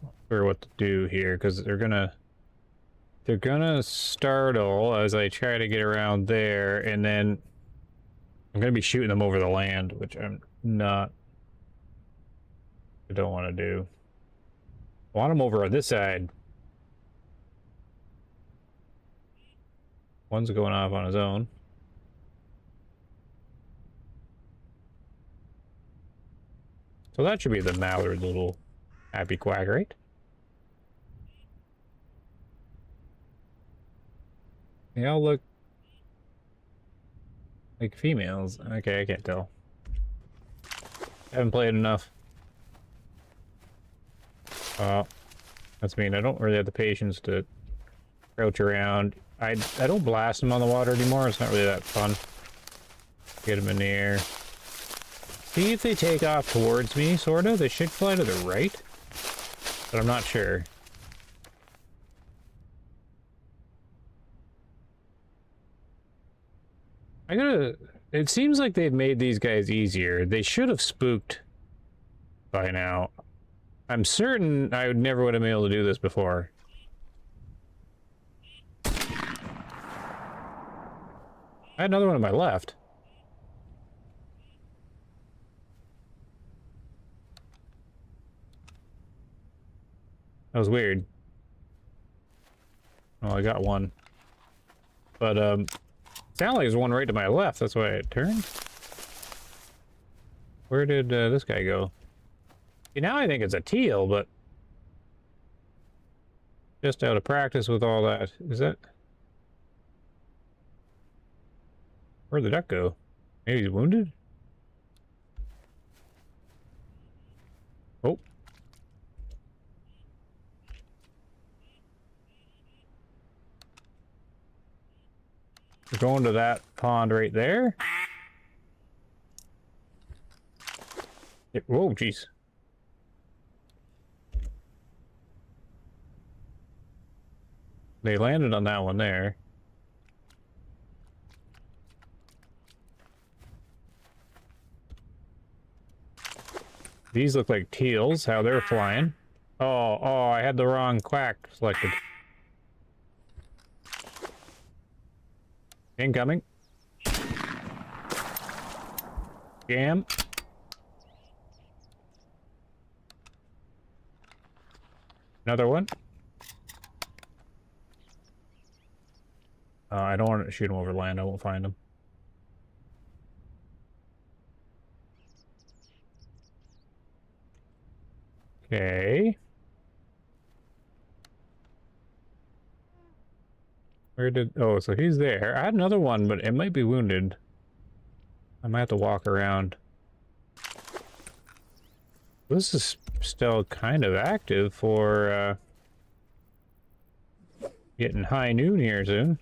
Not sure what to do here, because they're gonna startle as I try to get around there, and then I'm gonna be shooting them over the land, which I don't want to do. I want them over on this side. One's going off on his own. So that should be the mallard little happy quack, right? They all look like females. Okay, I can't tell. I haven't played enough. That's mean I don't really have the patience to crouch around. I don't blast them on the water anymore. It's not really that fun. Get them in the air. See if they take off towards me, sort of. They should fly to the right, but I'm not sure. It seems like they've made these guys easier. They should have spooked by now. I'm certain I would never would have been able to do this before. I had another one on my left. That was weird. Oh, I got one. But, sounded like there's one right to my left. That's why I turned. Where did this guy go? See, now I think it's a teal, but just out of practice with all that. Is that... Where'd the duck go? Maybe he's wounded? Oh. We're going to that pond right there. Whoa, jeez. They landed on that one there. These look like teals, how they're flying. Oh, I had the wrong quack selected. Incoming. Jam. Another one. I don't want to shoot him over land. I won't find him. Okay. Where did... Oh, so he's there. I had another one, but it might be wounded. I might have to walk around. This is still kind of active for, getting high noon here soon.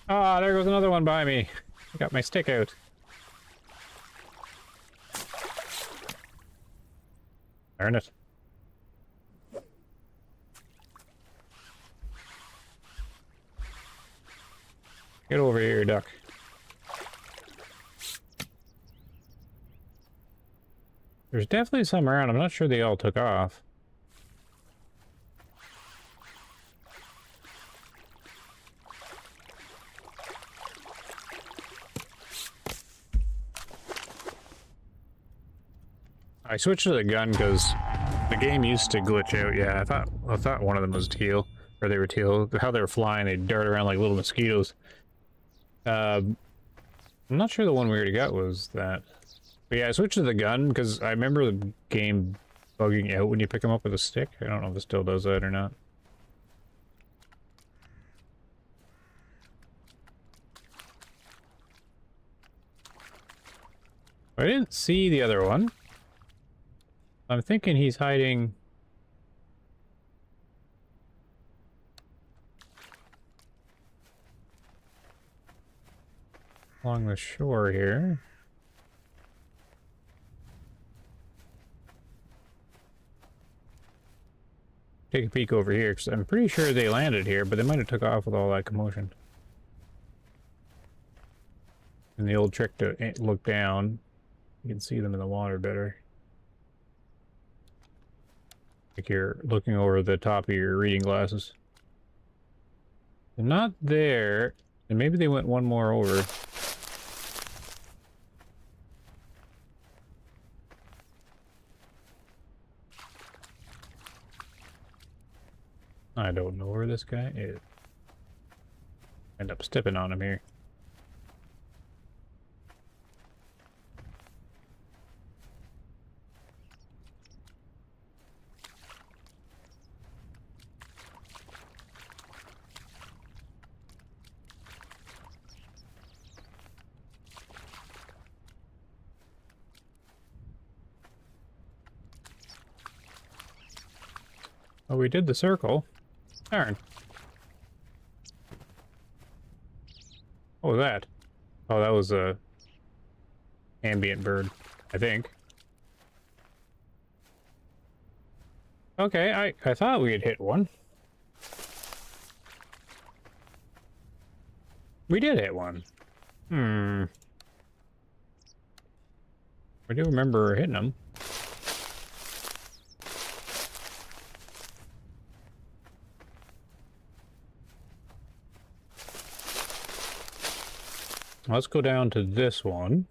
Ah, there goes another one by me. I got my stick out. Darn it. Get over here, duck. There's definitely some around. I'm not sure they all took off. I switched to the gun because the game used to glitch out. Yeah, I thought one of them was teal, or they were teal. How they were flying, they dart around like little mosquitoes. I'm not sure the one we already got was that. But yeah, I switched to the gun because I remember the game bugging out when you pick them up with a stick. I don't know if it still does that or not. I didn't see the other one. I'm thinking he's hiding... along the shore here. Take a peek over here, because I'm pretty sure they landed here, but they might have took off with all that commotion. And the old trick to look down, you can see them in the water better. Like you're looking over the top of your reading glasses. They're not there, and maybe they went one more over. I don't know where this guy is. End up stepping on him here. Oh, we did the circle. Darn. What was that? Oh, that was a ambient bird, I think. Okay, I thought we had hit one. We did hit one. I do remember hitting them. Let's go down to this one.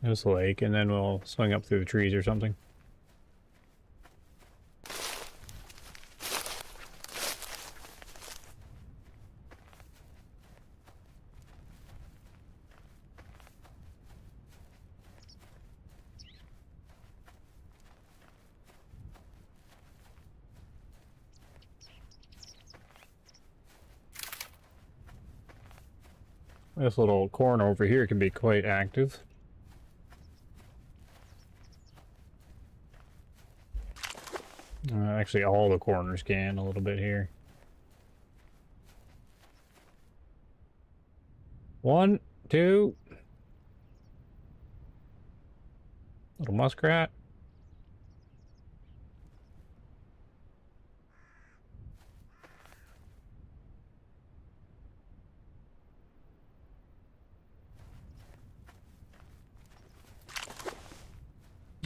This lake, and then we'll swing up through the trees or something. This little corner over here can be quite active. Actually, all the corners can a little bit here. One, two. Little muskrat.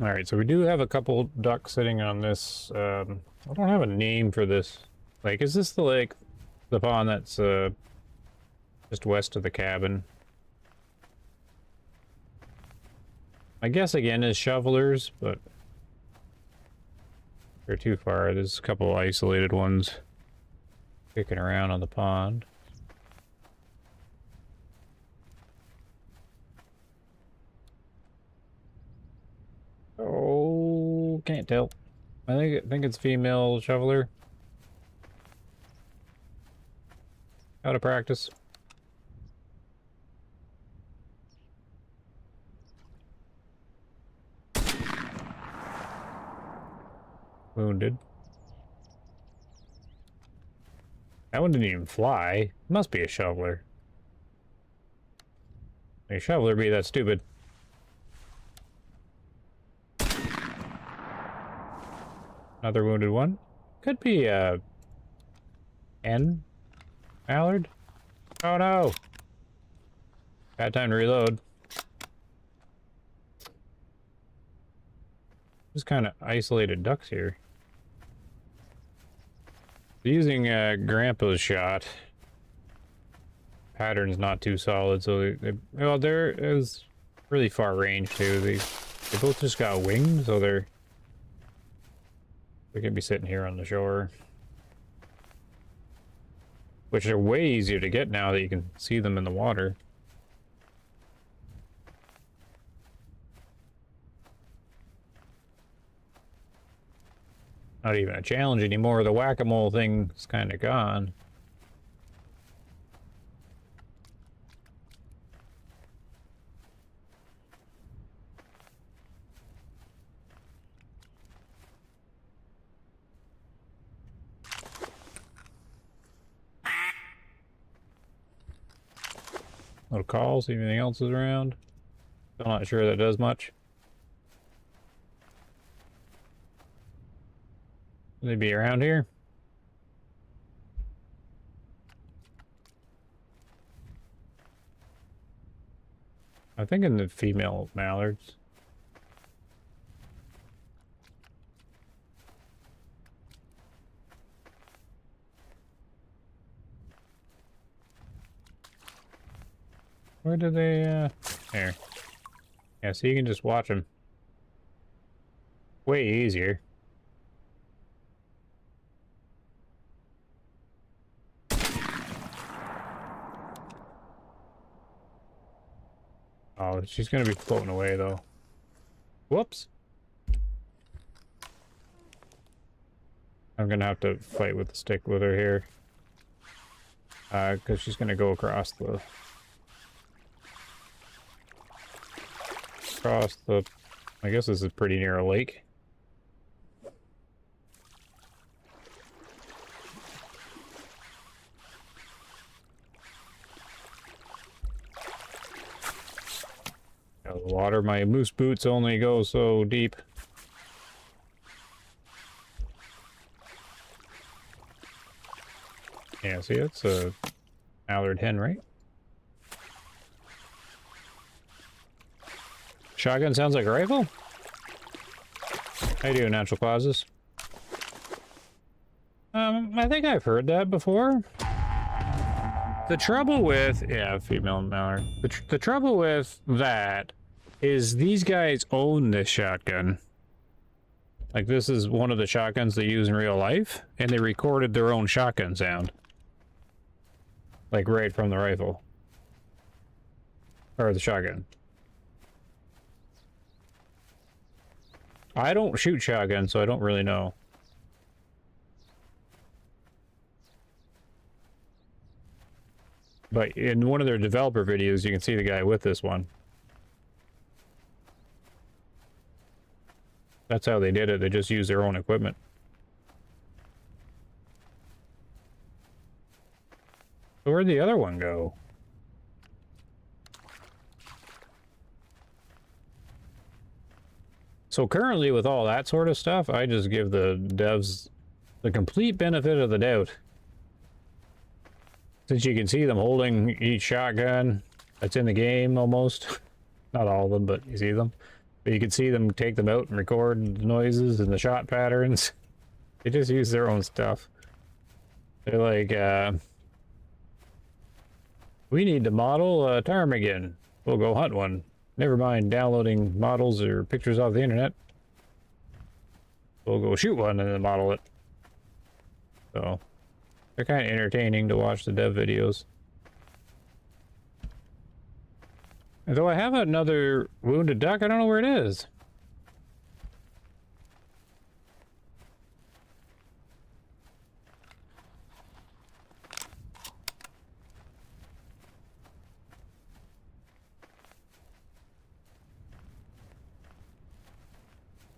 All right, so we do have a couple ducks sitting on this. I don't have a name for this lake. Is this the lake, the pond that's just west of the cabin? My guess again is shovelers, but they're too far. There's a couple isolated ones kicking around on the pond. Oh, can't tell. I think it's female shoveler. Out of practice. Wounded. That one didn't even fly. Must be a shoveler. A shoveler be that stupid. Another wounded one. Could be a N mallard. Oh no! Bad time to reload. Just kind of isolated ducks here. Using Grandpa's shot. Pattern's not too solid, so well, there is really far range too. They both just got wings, so they're going to be sitting here on the shore. Which are way easier to get now that you can see them in the water. Not even a challenge anymore. The whack-a-mole thing's kind of gone. Little call, see if anything else is around. Still not sure that does much. Will they be around here? I'm thinking the female mallards. Where do they, there. Yeah, so you can just watch them. Way easier. Oh, she's gonna be floating away, though. Whoops. I'm gonna have to fight with the stick with her here. Because she's gonna go across the... I guess this is pretty near a lake. Oh, the water, my moose boots only go so deep. Yeah, see, it's a mallard hen, right? Shotgun sounds like a rifle? How you doing, Natural Causes? I think I've heard that before. The trouble with... Yeah, female mallard. The trouble with that is these guys own this shotgun. Like, this is one of the shotguns they use in real life, and they recorded their own shotgun sound. Like, right from the rifle. Or the shotgun. I don't shoot shotguns, so I don't really know. But in one of their developer videos, you can see the guy with this one. That's how they did it. They just used their own equipment. So where'd the other one go? So currently with all that sort of stuff, I just give the devs the complete benefit of the doubt. Since you can see them holding each shotgun that's in the game almost. Not all of them, but you see them. But you can see them take them out and record the noises and the shot patterns. They just use their own stuff. They're like, we need to model a ptarmigan. We'll go hunt one. Never mind downloading models or pictures off the internet. We'll go shoot one and then model it. So, they're kind of entertaining to watch the dev videos. And though I have another wounded duck, I don't know where it is.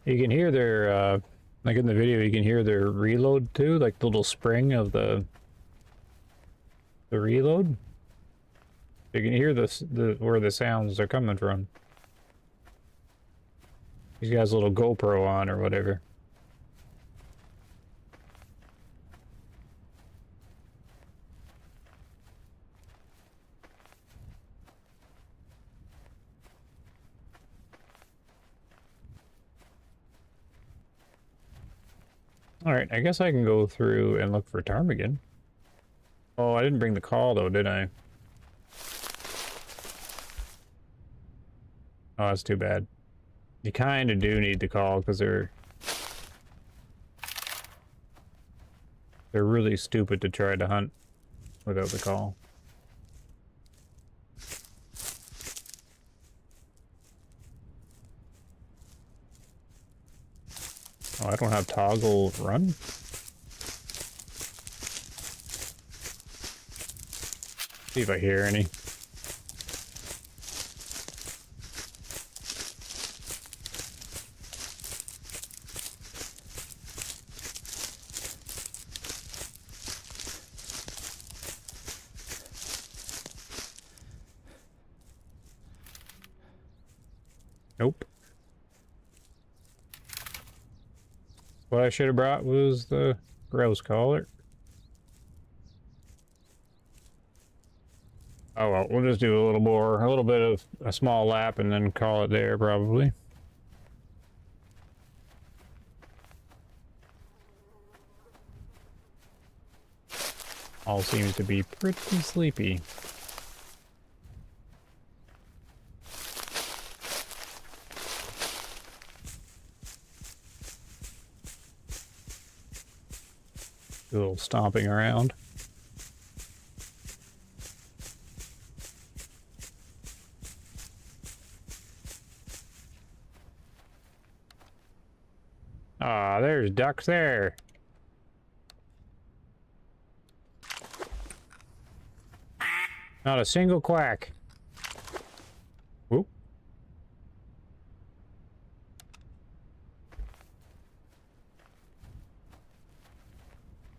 You can hear their, like in the video, you can hear their reload too, like the little spring of the reload. You can hear where the sounds are coming from. He's got his little GoPro on or whatever. Alright, I guess I can go through and look for ptarmigan. Oh, I didn't bring the call though, did I? Oh, that's too bad. You kind of do need the call because they're really stupid to try to hunt without the call. Oh, I don't have toggle run. See if I hear any. Nope. What I should have brought was the grouse collar. Oh well, we'll just do a little bit of a small lap and then call it there probably. All seems to be pretty sleepy. A little stomping around. Ah, there's ducks there. Not a single quack. Whoop.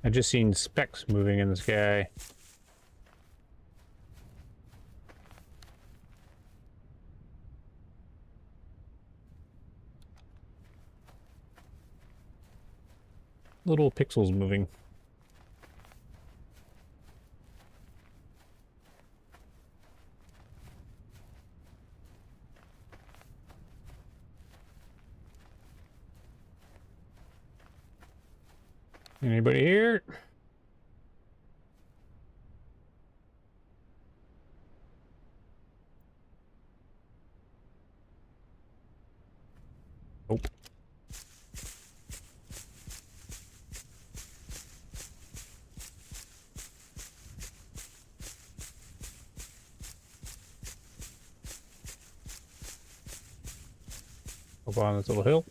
I just seen specks moving in the sky. little pixels moving? Anybody here? Nope. Up on this little hill.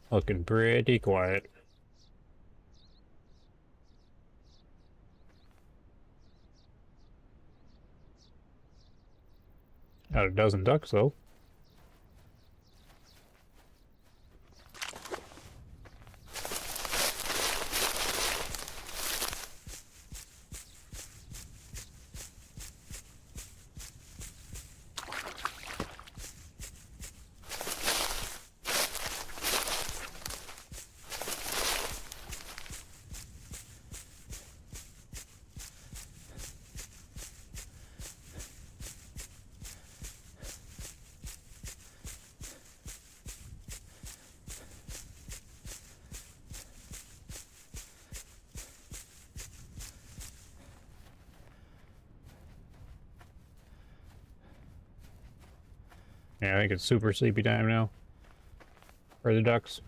Looking pretty quiet. Got a dozen ducks though. Yeah, I think it's super sleepy time now. For the ducks.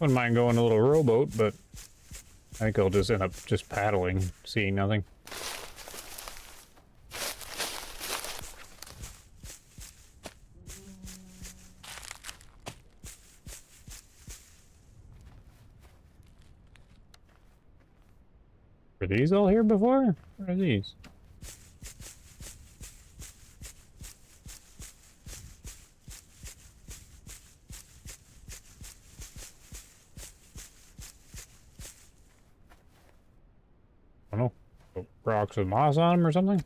Wouldn't mind going a little rowboat, but I think I'll just end up just paddling, seeing nothing. Were these all here before? What are these? I don't know. Rocks with moss on them or something?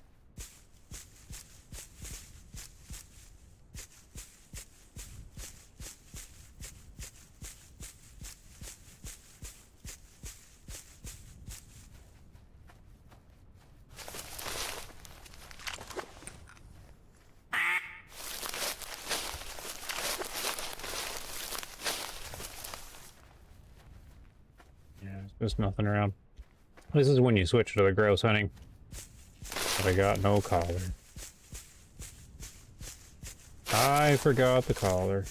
There's nothing around. This is when you switch to the grouse hunting. But I got no collar. I forgot the collar.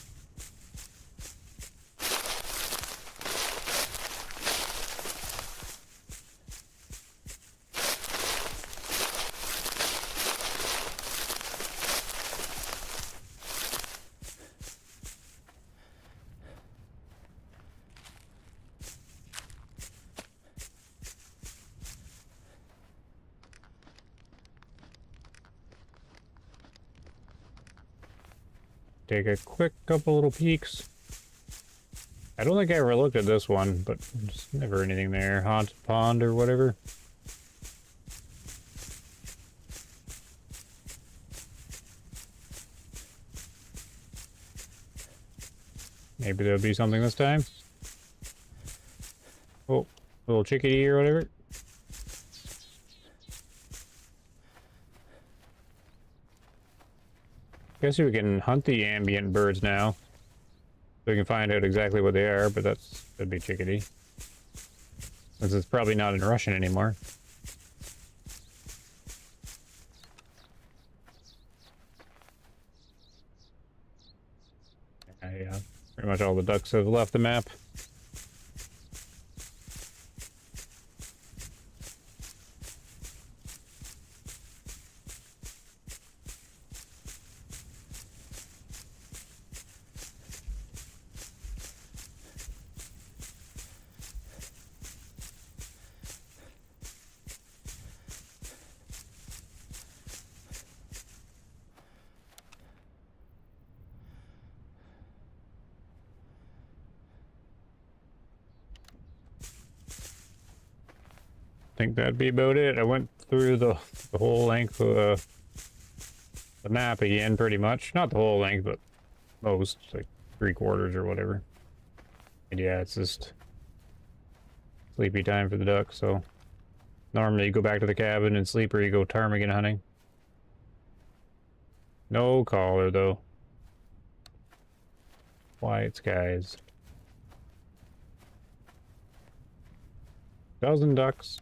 Take a quick couple little peeks. I don't think I ever looked at this one, but there's never anything there. Haunted pond or whatever. Maybe there'll be something this time. Oh, little chickadee or whatever. Guess we can hunt the ambient birds now. So we can find out exactly what they are, but that'd be chickadee. Since it's probably not in Russian anymore. Yeah, pretty much all the ducks have left the map. think that'd be about it. I went through the whole length of the map again, pretty much. Not the whole length, but most, like 3/4 or whatever. And yeah, it's just sleepy time for the ducks, so normally you go back to the cabin and sleep, or you go ptarmigan hunting. No caller, though. Quiet skies. Dozen ducks.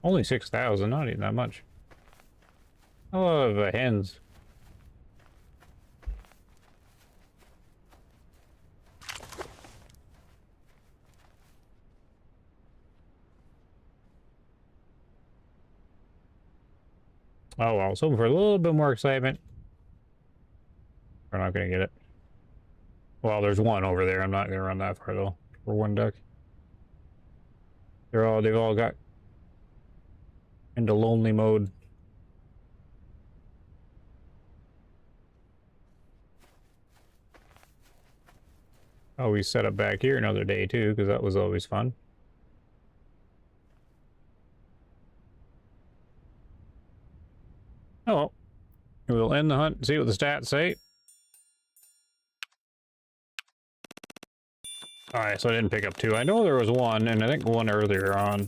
Only 6,000, not even that much. A lot of hens. Oh well, so for a little bit more excitement. We're not gonna get it. Well, there's one over there. I'm not gonna run that far though. For one duck. They've all got into lonely mode. Oh, we set up back here another day too, because that was always fun. Oh, we'll end the hunt and see what the stats say. Alright, so I didn't pick up two. I know there was one, and I think one earlier on.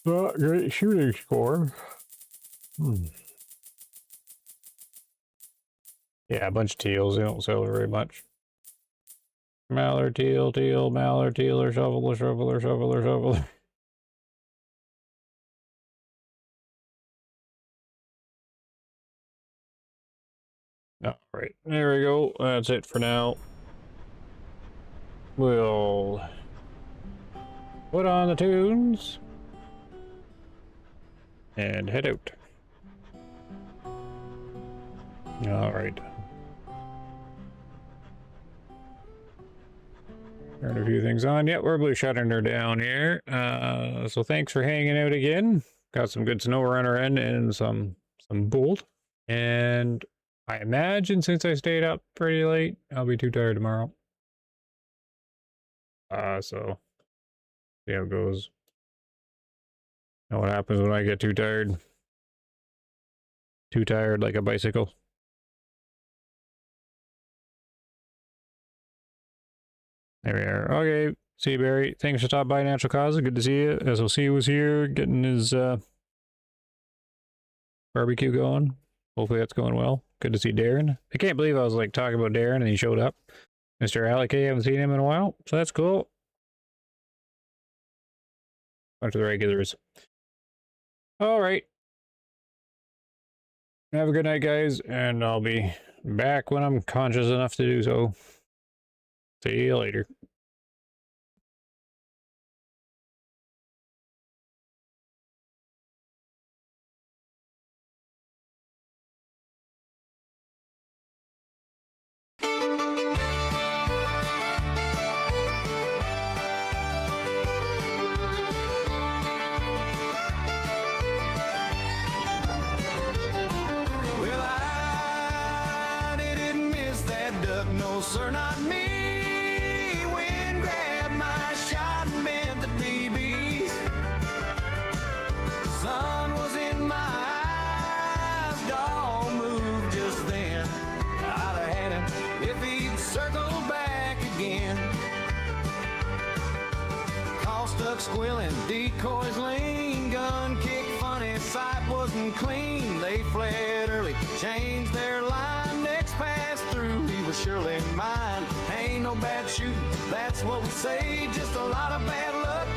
Not great shooting score. Yeah, a bunch of teals. They don't sell very much. Mallard, teal, teal, mallard, tealer, shoveler, shoveler, shoveler, shoveler. All right, there we go. That's it for now. We'll put on the tunes and head out. All right. Turn a few things on. Yep, we're blue shutting her down here. So thanks for hanging out again. Got some good SNOWRUNNER in and some BULT. And I imagine since I stayed up pretty late, I'll be too tired tomorrow. So see how it goes. Know what happens when I get too tired. Too tired like a bicycle. There we are. Okay, see you, Barry. Thanks for stopping by, Natural Causes. Good to see you. SOC was here getting his barbecue going. Hopefully that's going well. Good to see Darren. I can't believe I was like talking about Darren and he showed up. Mr. Alec, I haven't seen him in a while, so that's cool. Bunch of the regulars. All right. Have a good night, guys, and I'll be back when I'm conscious enough to do so. See you later. Well, I didn't miss that duck, no sir, not me. Wind grabbed my shot and bent the BBs. Sun was in my eyes, dog moved just then. I'd have had him if he'd circled back again. Call stuck squilling, decoys lean, gun kick funny, sight wasn't clean. They fled early, changed their line, next pass through, he was surely mine. Ain't no bad shooting, that's what we say, just a lot of bad luck.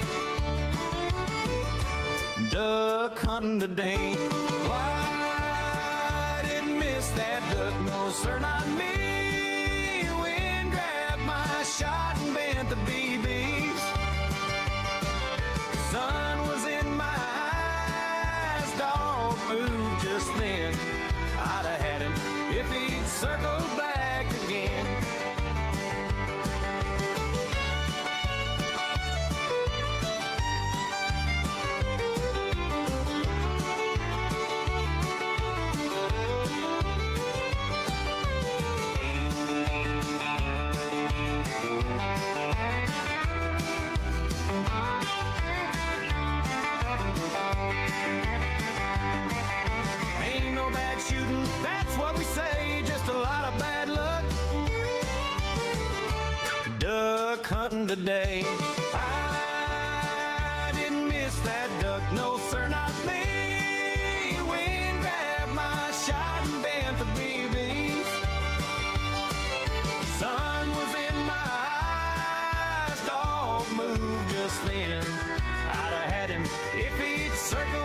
Duck hunting today. Why didn't miss that duck, no sir, not me. Wind grabbed my shot and bent the BBs. Sun was in my eyes, dog moved just then. I'd have had him if he'd circled back again. day. I didn't miss that duck, no sir, not me. Wind grabbed my shot and bent the BBs. Sun was in my eyes, dog moved just then. I'd have had him if he'd circled